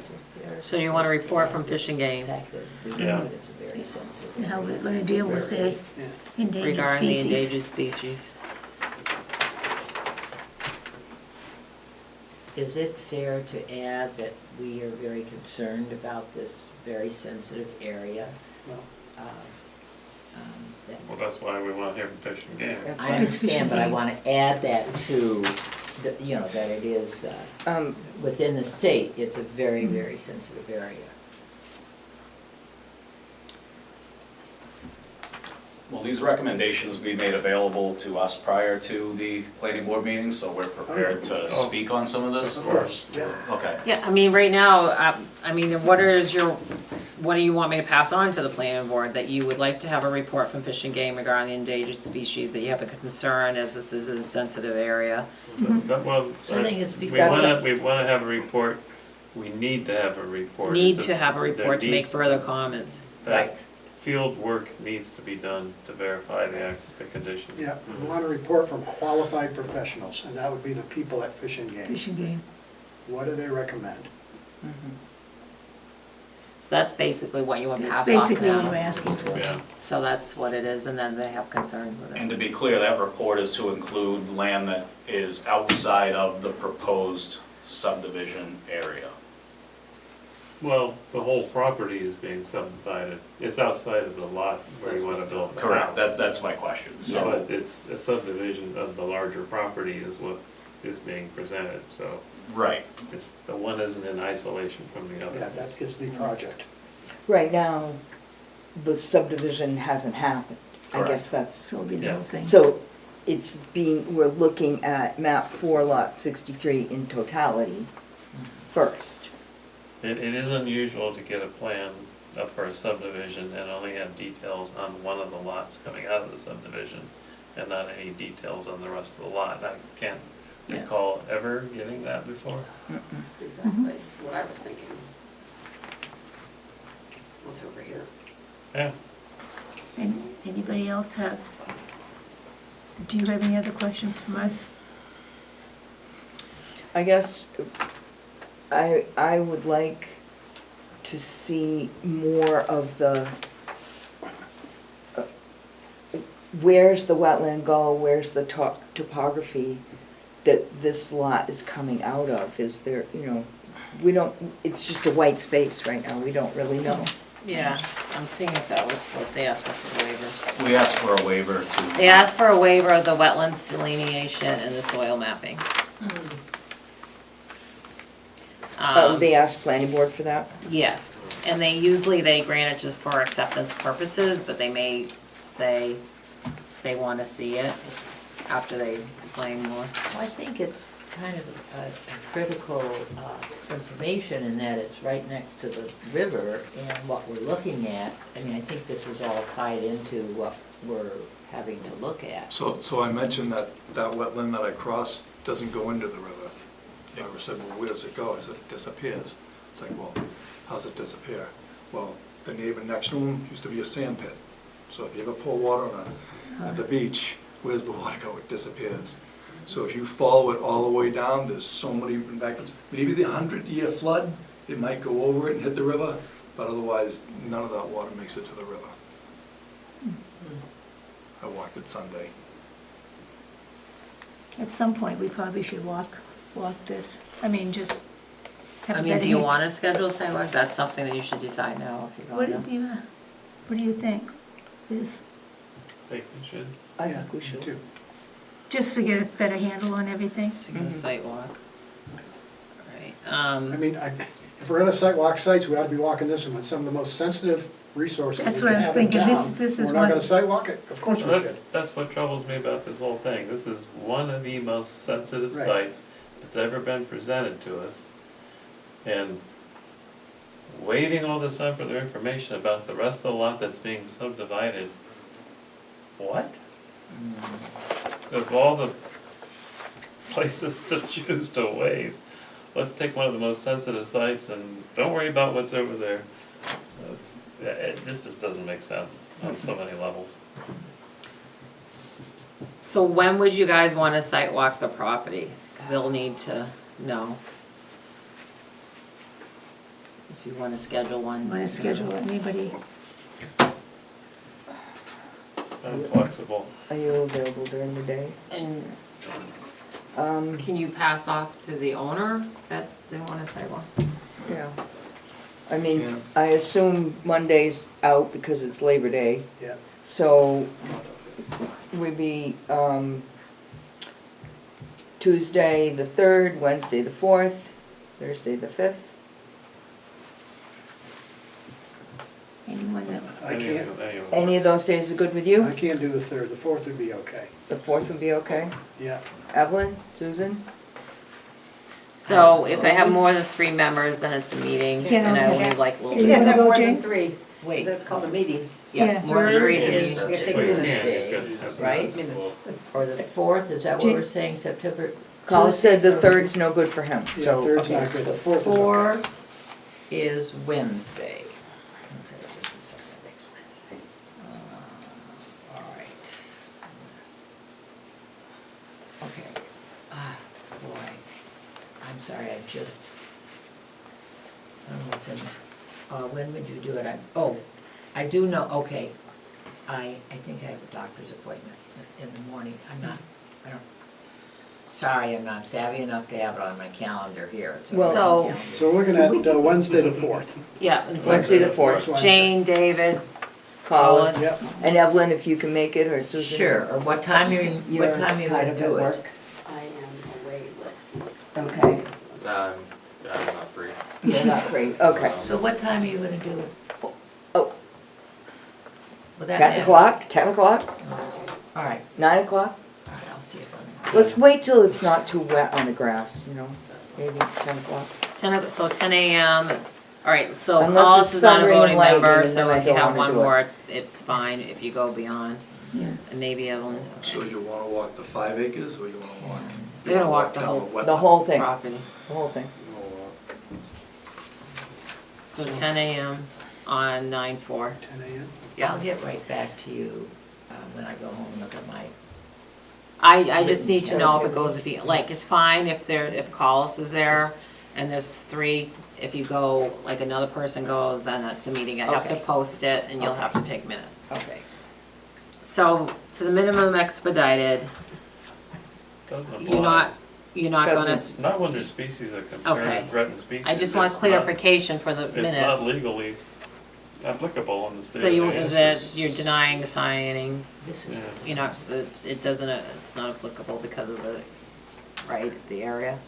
So you want a report from Fish and Game In fact, that Yeah. it is a very sensitive. And how we're going to deal with the endangered regarding the species. endangered species? Is it fair to add that we are very concerned about this very sensitive area? No. That Well, that's why we want to hear from Fish and Game. That's I fine. understand, but I want to add that to, you know, that it is, within the state, it's a very, very sensitive area. Well, these recommendations we made available to us prior to the planning board meeting, so we're prepared to speak on some of this. Of course, yeah. Okay. Yeah, I mean, right now, I mean, what do you want me to pass on to the planning board? That you would like to have a report from Fish and Game regarding the endangered species, that you have a concern as this is a sensitive area? Well, So I think it's we because- want to have a report, we need to have a report. Need It's to have a report to there make needs- further comments. That field work needs to be done to verify the conditions. Yeah, we want a report from qualified professionals, and that would be the people at Fish and Game. Fish and Game. What do they recommend? So that's basically what you would That's pass off basically what we're now. asking for. Yeah. So that's what it is, and then they have concerns with And it. to be clear, that report is to include land that is outside of the proposed subdivision area. Well, the whole property is being subdivided. It's outside of the lot where you want to build the house. Correct, that's my question. So, But it's a subdivision of the larger property is what is being presented, so right, it's, the one isn't in isolation from the other. Yeah, that is the project. Right now, the subdivision hasn't happened. I guess that's, So it'll be the whole Yes. thing. so it's being, we're looking at map 4 lot 63 in totality first. It is unusual to get a plan up for a subdivision and only have details on one of the lots coming out of the subdivision and not any details on the rest of the lot. I can't Yeah. recall ever getting that before. Exactly, what I was thinking. What's over here? Yeah. And anybody else have, do you have any other questions from us? I guess I would like to see more of the, where's the wetland go, where's the topography that this lot is coming out of? Is there, you know, we don't, it's just a white space right now, we don't really know. Yeah, I'm seeing if that was what they asked for the waivers. we asked for a waiver to. They asked for a waiver of the wetlands delineation and the soil mapping. They asked planning board for that? Yes, and they grant it just for acceptance purposes, but they may say they want to see it after they explain more. Well, I think it's kind of a critical information in that it's right next to the river, and what we're looking at, I mean, I think this is all tied into what we're having to look at. So I mentioned that wetland that I cross doesn't go into the river. I said, well, where does it go? I said, it disappears. It's like, well, how's it disappear? Well, the neighbor next to him used to be a sand pit. So if you ever pour water at the beach, where's the water go? It disappears. So if you follow it all the way down, there's so many embankments. Maybe the 100-year flood, it might go over it and hit the river, but otherwise, none of that water makes it to the river. I walked it Sunday. At some point, we probably should walk this. I mean, just have a I mean, better do you hand- want to schedule a sidewalk? That's something that you should decide now if you're What going do to. you think? Is, I think we should. I Yeah, think we me should. too. just to get a better handle on everything? So you're going to site walk. Right. I mean, if we're gonna site walk sites, we ought to be walking this one with some of the most sensitive resources That's we what I can was have in thinking. This- town. this is We're not one- gonna site walk it? Of course we should. That's what troubles me about this whole thing. This is one of the most sensitive Right. sites that's ever been presented to us. And waiving all this other information about the rest of the lot that's being subdivided, what? Of all the places to choose to waive, let's take one of the most sensitive sites and don't worry about what's over there. This just doesn't make sense on so many levels. So when would you guys want to site walk the property? Because they'll need to know. If you want to schedule one. Want to schedule anybody? I'm flexible. Are you available during the day? And Um, can you pass off to the owner that they want to site walk? yeah. I Yeah. mean, I assume Monday's out because it's Labor Day. Yeah. So we'd be Tuesday the 3rd, Wednesday the 4th, Thursday the 5th. Anyone that, I can't, Any of those days are good with I you? can't do the 3rd, the 4th would be okay. The 4th would be okay? Yeah. Evelyn, Susan? So if I have more than 3 members, then it's a meeting, Can and I I- only like You little. wanna have go, more Jane? than 3, Wait, that's called a meeting. Yeah. More than 3 third is is a meeting. You take minutes. Wednesday, right? Minutes. Or the 4th, is that what we're saying, September? Colin said the 3rd's no good for him, Yeah, so. 3rd's Okay, not good, so the 4th is 4 okay. is Wednesday. Okay, just a second. All right. Okay. Ah, boy, I'm sorry, I don't know what's in there. When would you do it? I do know, okay. I think I have a doctor's appointment in the morning. Sorry, I'm not savvy enough to have it on my calendar here. It's on my So- calendar. So we're looking at Wednesday the 4th. Yeah, and so Wednesday the 4th. Jane, David, Collis, Yep. and Evelyn, if you can make it, or Susan. Sure, or what time are you gonna do it? I am away next week. Okay, I'm not free. you're not free, okay. So what time are you gonna do it? Oh. Will that 10 matter? o'clock, 10 o'clock, Okay. All right, 9 o'clock? all right, I'll see if I'm. Let's wait till it's not too wet on the grass, you know, maybe 10 o'clock. 10 a.m. All right, so Unless Collis it's is not a thundering voting and lightning, member, and so then I if you don't have wanna one do it. more, it's fine if you go beyond. Yeah. And maybe Evelyn. So you wanna walk the 5 acres, or you wanna walk? You're gonna walk the down whole wetland? The whole thing, property. the whole thing. So 10 a.m. on 9/4. 10 a.m.? I'll get right back to you when I go home and look at my, I just need to know if it goes, like, it's fine if Collis is there and there's 3, if you go, like another person goes, then that's a meeting. I have to Okay. post it and you'll Okay. have to take minutes. okay. So, to the minimum expedited, Doesn't you're apply. not gonna, Doesn't. Not when there's species of concern Okay. and threatened species. I just want It's not- clarification for the It's minutes. not legally applicable in the state. So you're denying signing, This is. Yeah. you know, it doesn't, it's not applicable because of the, right, the area?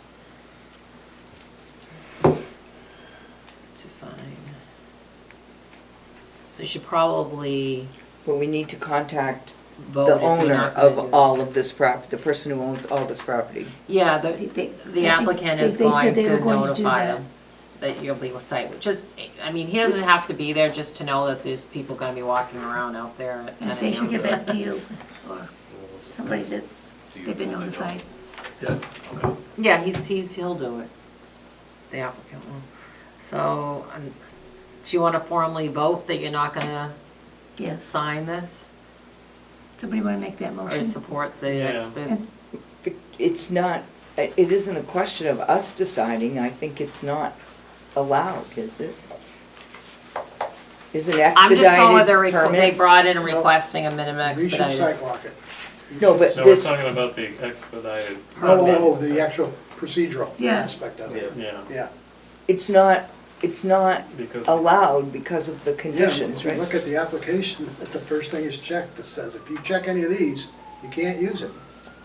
To sign. So you should probably But we need to contact vote the if you're owner not gonna do of it. all of this property, the person who owns all this property. Yeah, They- the they- the I think applicant they- is they said going they were to going to do notify that. them that you'll be with site, which is, I mean, he doesn't have to be there just to know that there's people gonna be walking around out there at 10 And they should a.m. get back to you, or somebody that they've been notified. Yeah, Yeah, he'll do it, the applicant will. So, do you wanna formally vote that you're not gonna Yes. sign this? Somebody want to make that Or motion? support the Yeah. exped? It's not, it isn't a question of us deciding, I think it's not allowed, is it? Is it I'm just going with expedited they permit? brought in requesting a minimum We should expedited. sidewalk it. No, but So we're this, talking about the expedited Oh, permit. oh, oh, the actual procedural Yeah. aspect of it. Yeah, Yeah. it's not because allowed because of the Yeah, conditions, if you right? look at the application, the first thing is checked, that says if you check any of these, you can't use it.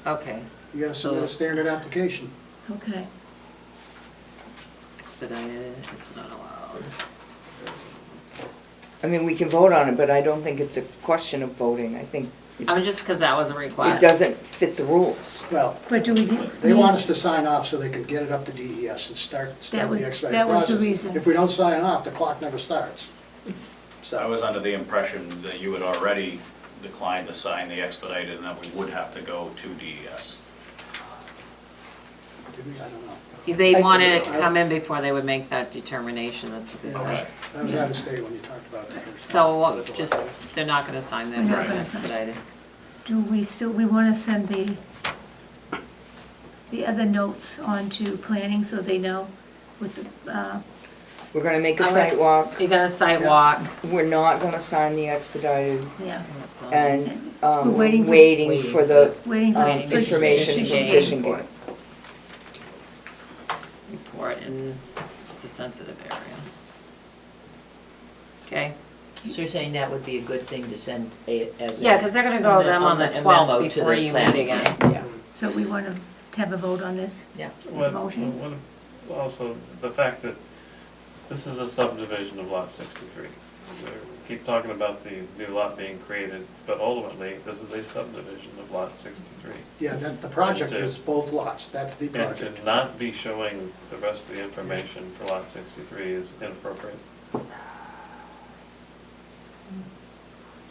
Okay, You gotta submit a So- standard application. Okay. expedited, it's not allowed. I mean, we can vote on it, but I don't think it's a question of voting, I think I was it's, just, cause that was a it request. doesn't fit the rules. Well, But do we do? they want us to sign off so they can get it up to DES and start was- the expedited that was the process. reason. If we don't sign off, the clock never starts. I So, was under the impression that you had already declined to sign the expedited and that we would have to go to DES. did we? I don't know. They I- wanted it to come in before they would make that determination, that's what they said. I was out of state when you talked about it the first time. So, just, they're not gonna sign that We're not for gonna sign. expedited. Do we still, we want to send the other notes on to planning so they know with the, We're gonna make a I'm gonna- site walk, You're gonna site walk. we're not gonna sign the expedited, yeah, That's all. and, We're waiting for- waiting for the, waiting for Waiting for information from Fishing Fishing Game. Game. Report, and it's a sensitive area. Okay, So you're saying that would be a good thing to send as a. yeah, because they're gonna go to them on the a memo 12th to before the you meet planning. again. Yeah. So we want to have a vote on this? Yeah. This motion? Also, the fact that this is a subdivision of lot 63. We keep talking about the new lot being created, but ultimately, this is a subdivision of lot 63. Yeah, the project And to- is both lots, that's the And project. to not be showing the rest of the information for lot 63 is inappropriate.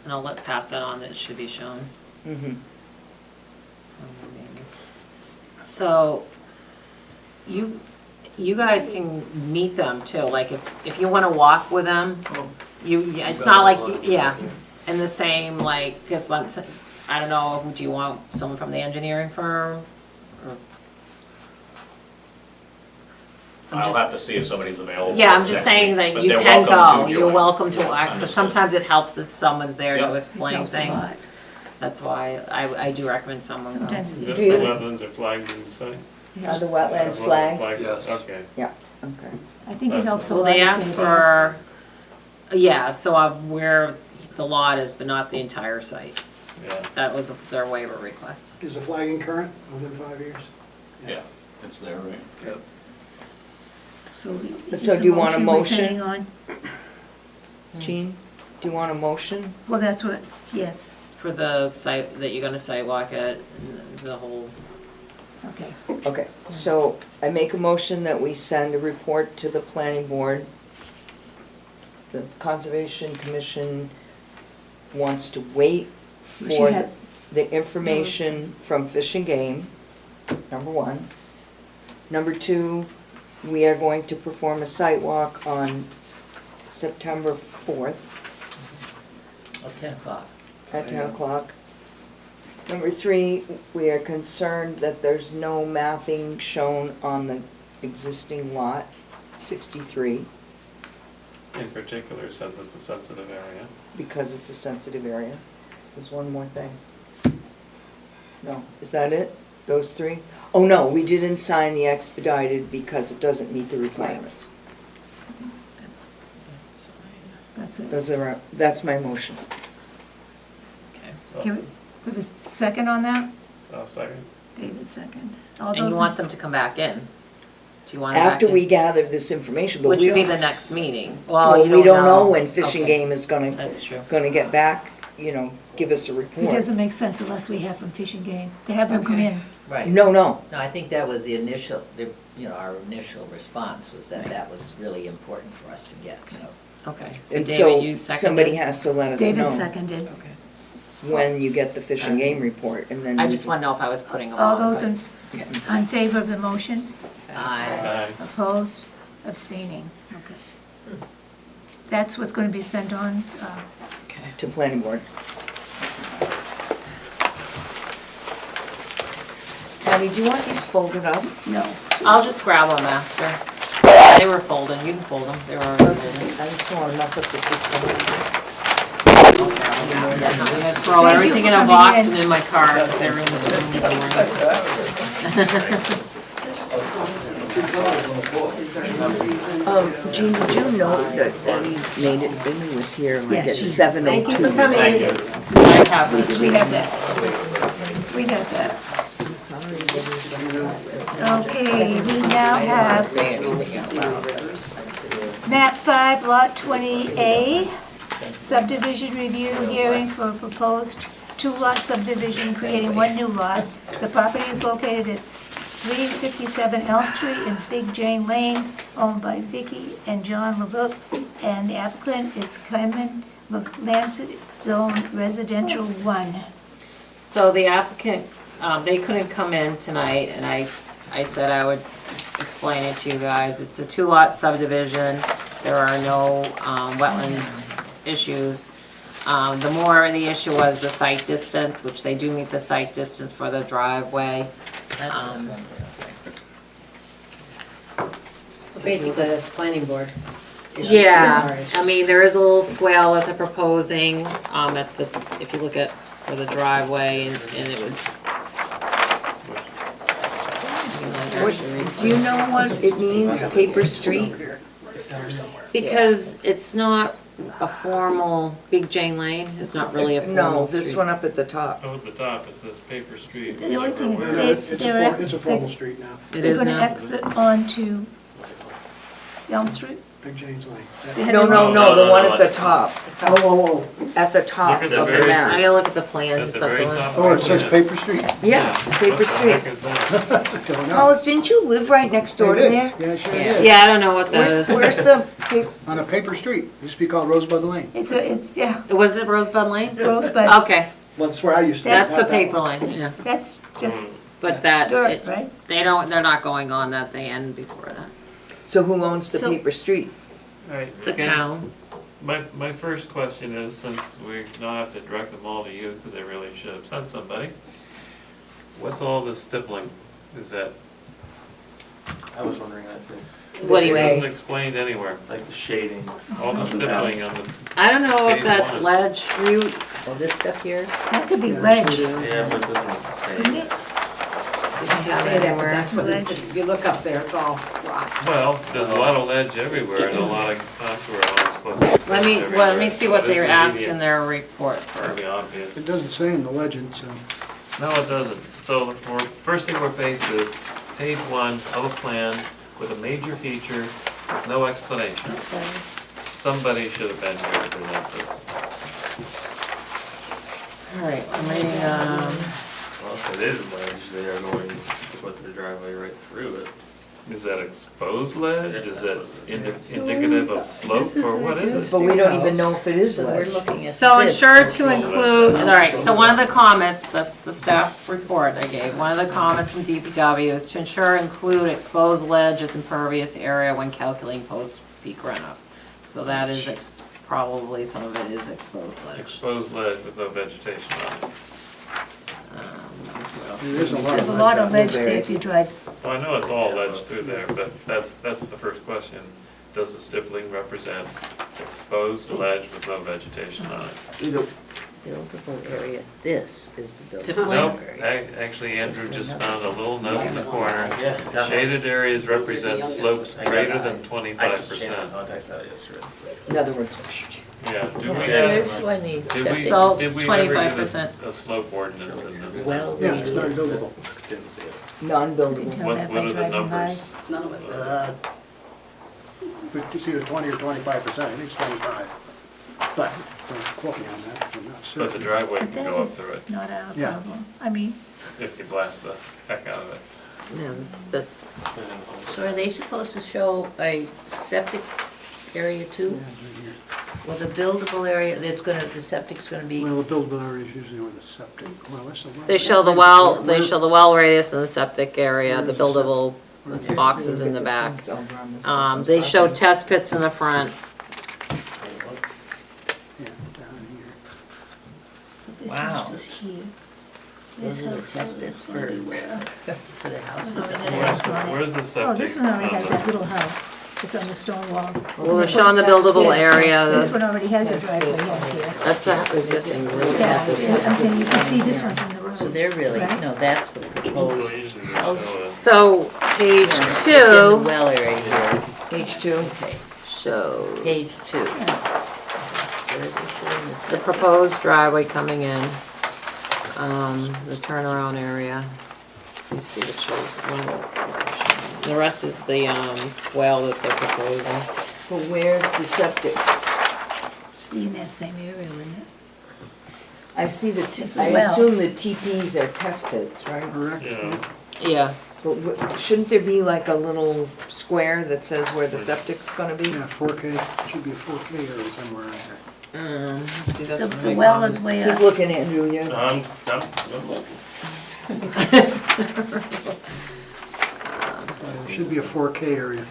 And I'll pass that on, it should be shown. Mm-hmm. So, you guys can meet them too, like if you wanna walk with them, yeah, it's not like, yeah, in the same, like, cause I don't know, do you want someone from the engineering firm? Or- I'll have to see if somebody's available. Yeah, I'm this just next saying week, that but you they're can welcome go, to you're join. welcome to walk, because Understood. sometimes it helps if someone's there to Yep. explain Helps a things. lot. That's why I do recommend someone go. Sometimes The they Do you- wetlands are flagged in the site? Are the wetlands flagged? Yes. Okay. Okay. I think it helps a Well, lot. they if asked they're for, yeah, so where the lot is, but not the entire site. Yeah. That was their waiver request. Is the flagging current within 5 years? Yeah, it's there, right? there. So is So this do you want a we're motion? sending on? Jean, do you want a motion? Well, that's what, yes, For the site, that you're gonna sidewalk it, and the whole, okay. Okay, so I make a motion that we send a report to the planning board. The Conservation Commission wants to wait We for should have- the information from Fish and Game, number one. Number two, we are going to perform a site walk on September 4th At 10 o'clock. at 10 o'clock. Number three, we are concerned that there's no mapping shown on the existing lot, 63, In particular, since it's a sensitive area. because it's a sensitive area. There's one more thing. No, is that it? Those three? Oh, no, we didn't sign the expedited because it doesn't meet the requirements. That's my motion. okay. Can we have a second on that? I'll second. David, second. All And you those want in- them to come back in? Do you want them back After in? we gather this information, but Which we would be don't, the next meeting? well, you we don't know when Fish and Okay. Game is gonna That's true. get back, give us a It report. doesn't make sense unless we have from Fish and Game, to have them come in. Right. No, No, I think that was the initial, our initial response was that was really important for us to get, so. Okay, so and David, you so somebody seconded? has to let us David know seconded. Okay. when you get the Fish and Game report, and then I we just want to know if I was putting them All on. those but- in favor of the motion? I, Aye. Opposed? Abstaining? Okay. That's what's going to be sent on, Okay. to planning board. Patty, do you want these folded up? no. I'll just grab them after. They were folded, you can fold them, they were already folded. I just don't want to mess up the system. I'll grab them. Throw Thank you everything for in a coming box in. and in my car, because they were in this room before. Is there any reason Jean, did you note that Amy was here like Yeah, at she- 7:02? Thank you for coming. Thank you. I have my We have that. We have that. Okay, we now have map 5, lot 20A, subdivision review hearing for a proposed two-lot subdivision creating one new lot. The property is located at 357 Elm Street in Big Jane Lane, owned by Vicky and John LeBrook, and the applicant is Clement Lancet Zone Residential 1. So the applicant, they couldn't come in tonight, and I said I would explain it to you guys. It's a two-lot subdivision. There are no wetlands issues. The issue was the site distance, which they do meet the site distance for the driveway. So basically, that's planning board. issue. Yeah, I mean, there is a little swale that they're proposing, if you look at, for the driveway, and it would. Do you know what it means, paper street? Because it's not a formal, Big Jane Lane is not really a No, formal this street. one up at the top. Oh, at the top, it says Paper Street. The only thing Where- they- It's a formal street now, It They're is gonna now. exit onto Elm Street? Big James Lane. They had No, a- no, No, the no, one no, at the no. top, Oh, at the top Look of at the the very I map. gotta look at the plan. At is the that very one? top. oh, it says Paper Street. Yeah, Paper What the Street. heck is that? Don't know. Hollis, didn't you live right next door I to did. there? Yeah, I sure Yeah. did. Yeah, I don't know what that is. Where's the, pa- On a paper street, used to be called Rosebud Lane. Yeah, Was it Rosebud Lane? Rosebud, Okay, Well, that's where I used to. that's the have that paper one. lane, yeah. that's just But that, dirt, it- right? they're not going on that, they end before that. so who owns the So- Paper Street? All right, The again, town. My first question is, since we now have to direct them all to you, because they really should have sent somebody, what's all this stippling? Is that, I was wondering that too. What do you it mean? isn't explained anywhere, Like the shading. all the stippling on the, I don't know if Phase that's one. ledge, you, Oh, this stuff here? That could be Yeah, ledge, sure did. Yeah, but it doesn't couldn't say. it? doesn't have Say it that, but anywhere. that's what it is. If you look up there, it's all rock. well, there's a lot of ledge everywhere and a lot of contour on supposed to Let me, everywhere. well, let me see what So they're this is asking immediate, their report for. Pretty obvious. It doesn't say in the legend, so. No, it doesn't. So first thing we're faced is page one of a plan with a major feature with no explanation. Somebody should have been here to present this. All right, I'm reading, Well, if it is ledge, they are going to put the driveway right through it. Is that exposed ledge? Is that indicative of slope or what is it? But we don't even know if it is So we're ledge. looking at so this. ensure to Okay. include, all right, so one of the comments, that's the staff report I gave, one of the comments from DPW is to ensure include exposed ledge as impervious area when calculating post-peak runoff. So that is probably some of it is exposed ledge. Exposed ledge with no vegetation on it. Let me see what else. There is a lot There's of a lot of ledge. ledge there if you drive. Well, I know it's all ledge through there, but that's the first question. Does the stippling represent exposed ledge with no vegetation on it? Buildable area, this is the Stippling. buildable Nope, area. actually Andrew just found a little note in the corner. Yeah. Shaded areas represent slopes greater than I just 25%. changed contacts out yesterday. In other words, Yeah, do we Where have, do I need did we, septic? So did it's we ever get 25%. a slope ordinance in this? Well, Yeah, it's not radius. buildable. Didn't see it. non-buildable. Tell What that what by are the driving by. numbers? None of us. But it's either 20 or 25%, I think it's 25. But, don't quote me on that, I'm not But the certain. driveway But can that go up is through it not our Yeah. problem. I mean, if you blast the heck out of it. Yeah, that's, So are they supposed to show a septic area Yeah, too? it's right Well, the buildable area, that's gonna, the septic's gonna be, here. Well, the buildable area is usually where the septic, well, that's the well. they show the well, they show the well radius and the septic area, the buildable boxes in the back. It's over on this person's They show property. test pits in the front. Yeah, down here. so this Wow. house is here. This those are the house test is pits for, everywhere. for the houses. Oh, up yeah. there. Where's the septic? Oh, this one already has that on the- little house. It's on the stone wall. Well, they're showing the buildable area, This the- one already has a driveway in here. that's the existing. Yeah, I'm saying you can see this one from the road. So they're really, Right. no, that's the Well, proposed usually they house. show us. So, page in the two well area here. Page two. Okay, shows. page two. Where are they showing the The septic? proposed driveway coming in, the turnaround area. Let me see what shows, one of those shows. The rest is the, swale that they're proposing. But where's the septic? Be in that same area, wouldn't it? I see There's a I well. assume the TPs are test pits, right? Correct? Yeah. Yeah, But shouldn't there be like a little square that says where the septic's gonna be? Yeah, 4K, should be a 4K area somewhere in there. let's see, that's The one of the my well is comments. way Keep up. looking, Andrew, you. I'm It should be a 4K area.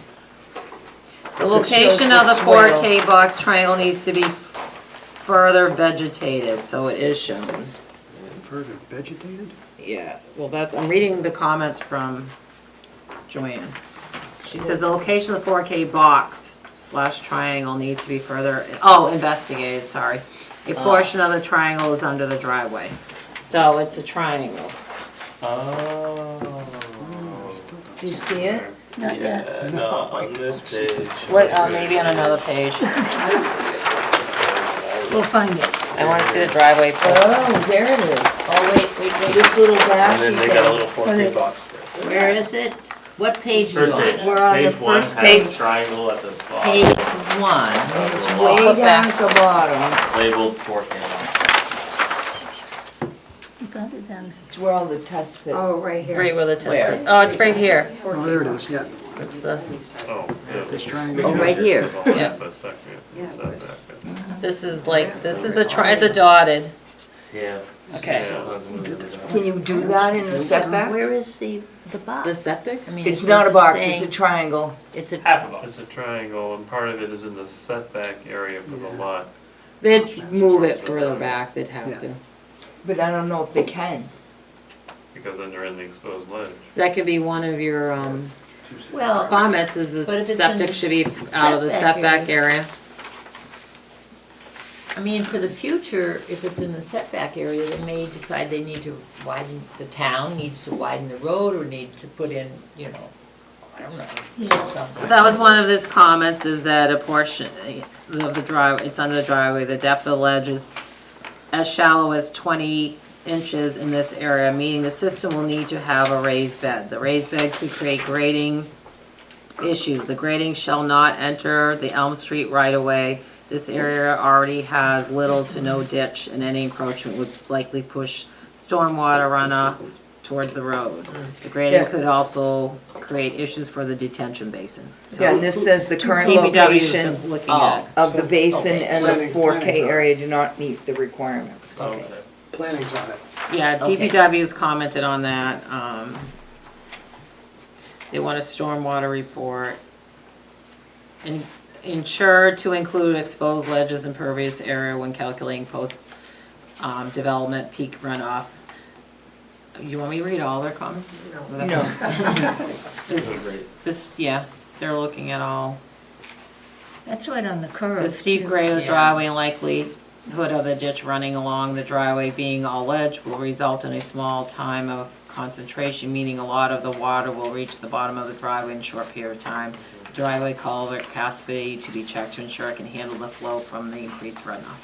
The location of the 4K box triangle needs to be further vegetated, so it is shown. Further vegetated? Yeah, well, that's, I'm reading the comments from Joanne. She said the location of the 4K box / triangle needs to be further, investigated, sorry. A portion of the triangle is under the driveway. So it's a triangle. Oh. Do you see it? Not yet. Yeah, no, on this page. What, maybe on another page. We'll find it. I wanna see the driveway. Oh, there it is. Oh, wait, This little And dashy then they got a thing. little 14 box there. where is it? What page is First it on? page. We're on the Page one first has page. a triangle at the Page bottom, one. It's We'll way put down back- at the bottom. labeled 14 box. It's where all the test pits. Oh, right here. Right where the test Where? pit. Oh, it's right here. Oh, there it is, yeah. It's the, Oh, yeah. This triangle. Oh, right here. Yeah. this is like, this is the it's a dotted. Yeah. Okay. Yeah, that's what it is. Can you do that in the setback? Where is the box? The septic? I mean, It's is not it a box, saying- it's a triangle. It's a, It's a triangle, and part of it is in the setback area for the lot. They'd move it further back, they'd have Yeah. to. But I don't know if they can. Because then they're in the exposed ledge. That could be one of your, well, comments, is the But if it's in septic the should be out of the setback setback area. I mean, for the future, if it's in the setback area, they may decide they need to widen, the town needs to widen the road or need to put in, you know, I don't know, something. That was one of his comments, is that a portion of the drive, it's under the driveway, the depth of the ledge is as shallow as 20 inches in this area, meaning the system will need to have a raised bed. The raised bed could create grading issues. The grading shall not enter the Elm Street right-of-way. This area already has little to no ditch, and any encroachment would likely push stormwater runoff towards the road. The grading Yeah. could also create issues for the detention basin. So Yeah, and this says the current DPW 's location been looking at. of the basin Okay. and the Planning- 4K planning. area do not meet the requirements. Okay. Planning's on it. Yeah, Okay. DPW's commented on that. They want a stormwater report. And ensure to include exposed ledges and pervious area when calculating post development peak runoff. You want me to read all their comments? No. This, Great. yeah, they're looking at all. That's right on the curve. The steep too. grade of the Yeah. driveway and likelihood of the ditch running along the driveway being all ledge will result in a small time of concentration, meaning a lot of the water will reach the bottom of the driveway in a short period of time. Driveway culvert capacity to be checked to ensure it can handle the flow from the increased runoff.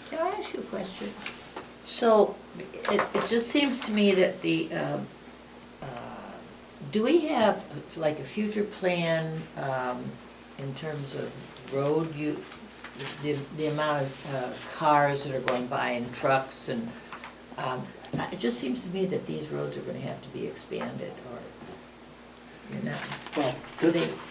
Can I ask you a question? So, it just seems to me that the, do we have like a future plan, in terms of road the amount of cars that are going by and trucks and, it just seems to me that these roads are gonna have to be expanded or, you know. Well,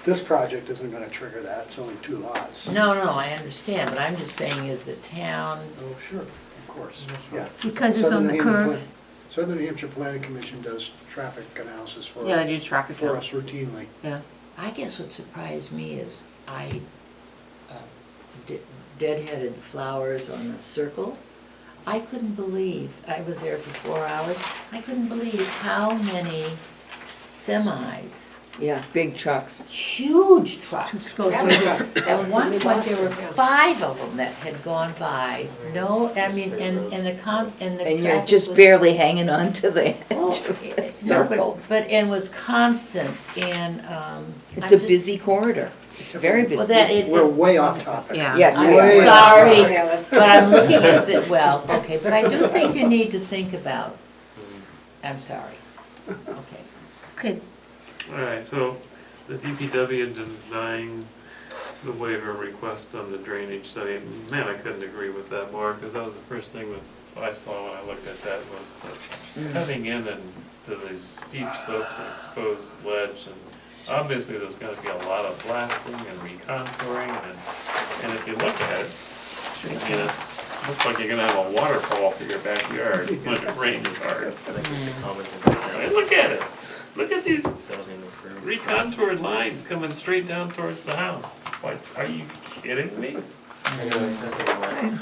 this project isn't gonna trigger that, it's only 2 lots. No, I understand, but I'm just saying is the town, Oh, sure, of course, yeah. Because it's on the curve. Southern New Hampshire Planning Commission does traffic analysis for Yeah, they do traffic for counts. us routinely. I guess what surprised me is I deadheaded flowers on the circle. I couldn't believe, I was there for 4 hours, I couldn't believe how many semis, Yeah, big trucks. huge trucks. Go through. At one point, there were 5 of them that had gone by. No, I mean, and the And you're traffic just was- barely hanging on to the Oh, edge of the no, circle. but and was constant and It's I'm a just- busy corridor. It's very busy. Well, that We're way off topic. Yeah. Yes, I'm we are. sorry, Yeah, let's- but I'm looking at the, well, okay, but I do think you need to think about, I'm sorry, okay. Okay, All right, so the DPW denying the waiver request on the drainage study, man, I couldn't agree with that more, because that was the first thing that I saw when I looked at that was the cutting in and to these steep slopes and exposed ledge, and obviously there's gonna be a lot of blasting and recontouring, and if you look at it, you know, looks like you're gonna have a waterfall for your backyard when it rains hard. I think the comment I mean, look at it, look at these zoning approved. recontoured lines coming straight down towards the house. Like, are you kidding me? I know, I think it might.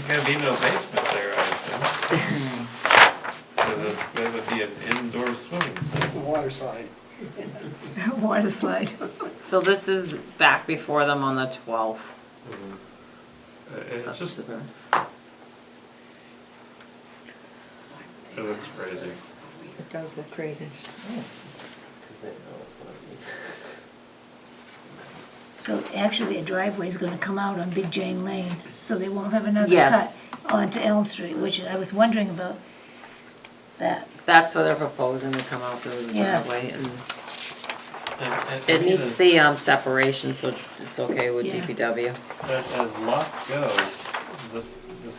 There's gonna be no basement there, I assume. There would be an indoor swimming pool. Water side. water slide. So this is back before them on the 12th. It's just, it looks crazy. It does look crazy. Because they know it's gonna be. So actually, a driveway is gonna come out on Big Jane Lane, so they won't have another Yes. cut onto Elm Street, which I was wondering about that. That's what they're proposing, to come out through the Yeah. driveway, and And to it me, meets this- the separation, so it's okay with Yeah. DPW. As lots go, this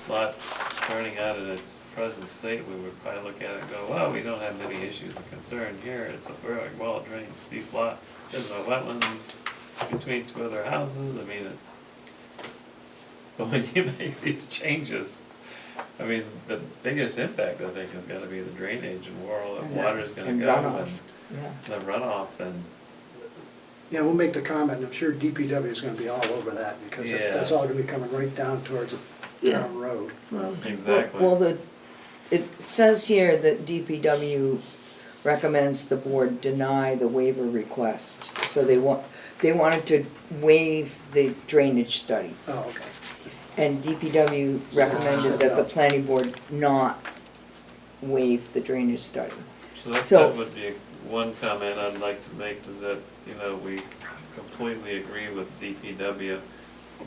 lot, starting out in its present state, we would probably look at it and go, well, we don't have many issues of concern here. It's a very well-drained, steep lot. There's no wetlands between two other houses. I mean, but when you make these changes, I mean, the biggest impact, I think, is gonna be the drainage and where all the water's gonna And go runoff. and Yeah. the runoff and, Yeah, we'll make the comment, and I'm sure DPW is gonna be all over that, because Yeah. that's all gonna be coming right down towards a Yeah. town road. Well, exactly. Well, it says here that DPW recommends the board deny the waiver request. So they wanted to waive the drainage study. Oh, okay. And DPW recommended that the planning board not waive the drainage study. So that So- would be one comment I'd like to make, is that, we completely agree with DPW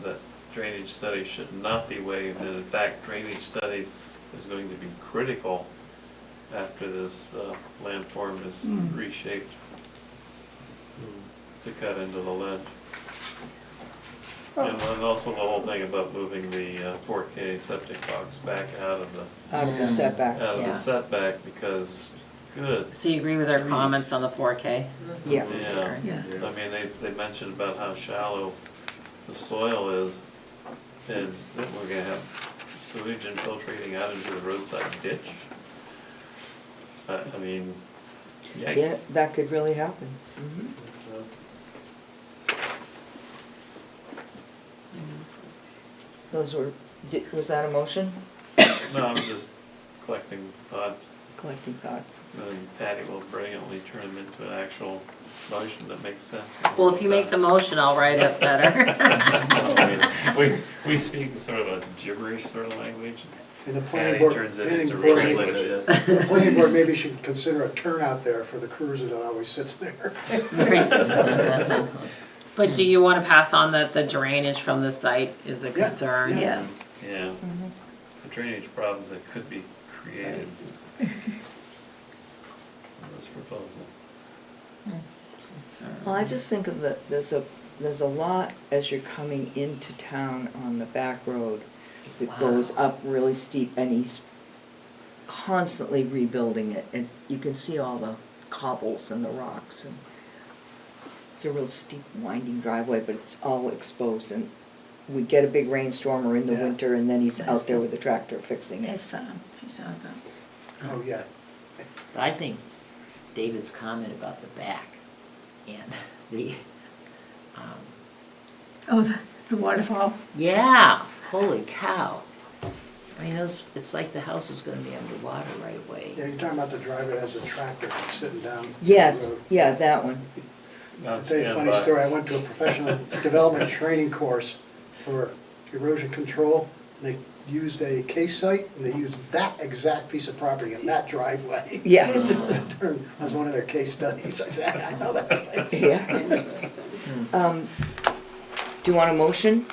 that drainage study should not be waived, and in fact, drainage study is going to be critical after this landform is reshaped to cut into the ledge. And then also the whole thing about moving the 4K septic box back out of Out of the setback. Yeah. the setback, because, good, So you agree with our comments on the 4K? Yeah. yeah. Yeah. I mean, they mentioned about how shallow the soil is, and then we're gonna have sewage infiltrating out into the roadside ditch. I mean, Yeah, yikes. that could really happen. Mhm. Was that a motion? No, I'm just collecting thoughts, Collecting thoughts. and Patty will brilliantly turn them into an actual motion that makes sense. Well, if you make the motion, I'll write it better. I mean, we speak sort of a gibberish sort of language. And the Patty planning board, turns it planning into board, real maybe- English. the planning board maybe should consider a turnout there for the cruiser that always sits there. But do you want to pass on that the drainage from the site is a Yeah, concern? Yeah. Yeah, the drainage problems that could be created in this proposal. Concern. Well, I just think of there's a lot as you're coming into town on the back road that goes up really steep, and he's constantly rebuilding it, and you can see all the cobbles and the rocks, and it's a real steep winding driveway, but it's all exposed, and we get a big rainstorm or in the Yeah. winter, and then he's Nice out there to- with the tractor fixing it. If, she's talking about. Oh, yeah. I think David's comment about the back and the, Oh, the waterfall? yeah, holy cow. I mean, it's like the house is gonna be underwater right away. Yeah, you're talking about the driveway that has a tractor sitting down. Yes, the road. yeah, that one. I'll tell you a funny story, I went to a professional development training course for erosion control. They used a case site, and they used that exact piece of property and that driveway. Yeah. As one of their case studies, I said, I know that place. Yeah. Interesting. Do you want a motion?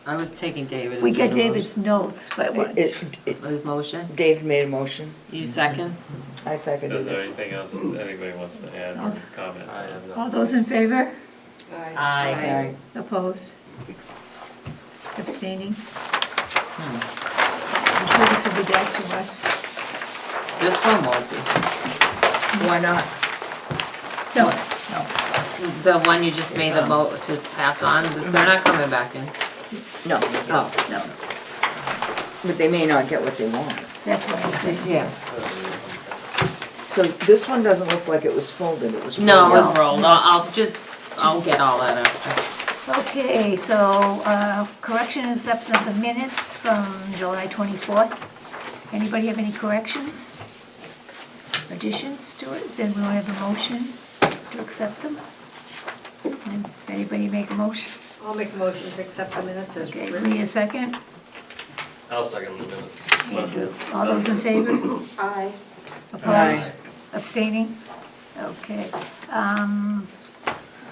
I was taking David. We as got your David's notes, but what? His motion? Dave made a motion. You second? I Is seconded there it. anything else anybody wants to add or comment? I have All those in favor? I, Aye. Opposed? Abstaining? I'm sure this will be back to us. This one won't be. Why not? No, The one you just made the vote to pass on, they're not coming back in. No, Oh. no, but they may not get what they want. that's what I'm saying. Yeah. So this one doesn't look like it was folded, it was. No, it rolled. was rolled. I'll get all that after. Okay, so, correction and acceptance of the minutes from July 24th. Anybody have any corrections? Additions to it? Then we'll have a motion to accept them. And anybody make a motion? I'll make a motion to accept the minutes as Okay, written. Lee, a second. I'll second the minute. Andrew, all those in favor? Aye. Opposed? Abstaining? Okay.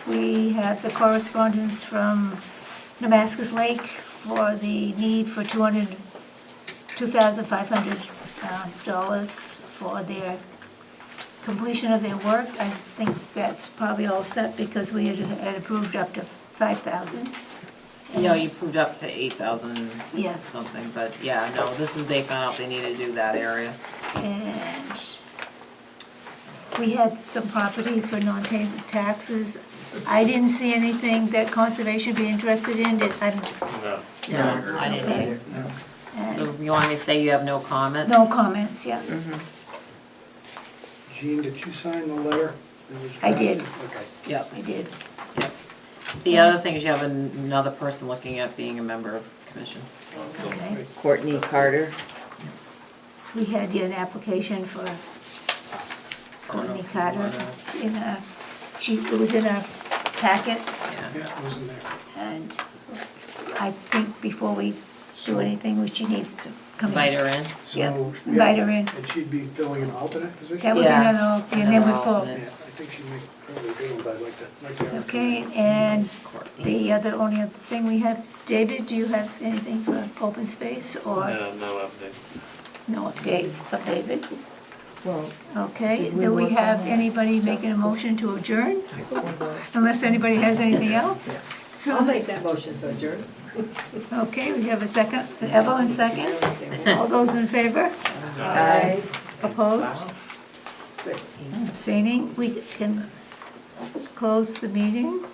We have the correspondence from Damascus Lake for the need for $2,500 for their completion of their work. I think that's probably all set because we had approved up to 5,000. You approved up to 8,000 Yeah. something, but yeah, no, this is, they found out they needed to do that area. And we had some property for non-payment taxes. I didn't see anything that conservation would be interested in. No. No, I didn't either. And So you want me to say you have no comments? no comments, yeah. Jean, did you sign the letter? that was I did. drafted? Okay. Yep. I did. The other thing is you have another person looking at being a member of the commission. Okay. Courtney Carter. We had an application for Courtney Carter in a, it was in a packet, Yeah. Yeah, it wasn't there. and I think before we do anything, she needs to come in. Invite her in. So, Invite her in. And she'd be filling an alternate position? That would be Yeah. another, and then we're Another full. alternate. Yeah, I think she may probably do it, but I'd like to have her. Okay, and Courtney. the only other thing we have, David, do you have anything for open space or No updates. no update of David? Well, Okay, Did we do we work on have that anybody making a motion to adjourn? Unless anybody has anything else? I'll Susan? make that motion to adjourn. Okay, we have a second, Evelyn second. All those in favor? Aye. Opposed? Good. Abstaining? We can close the meeting.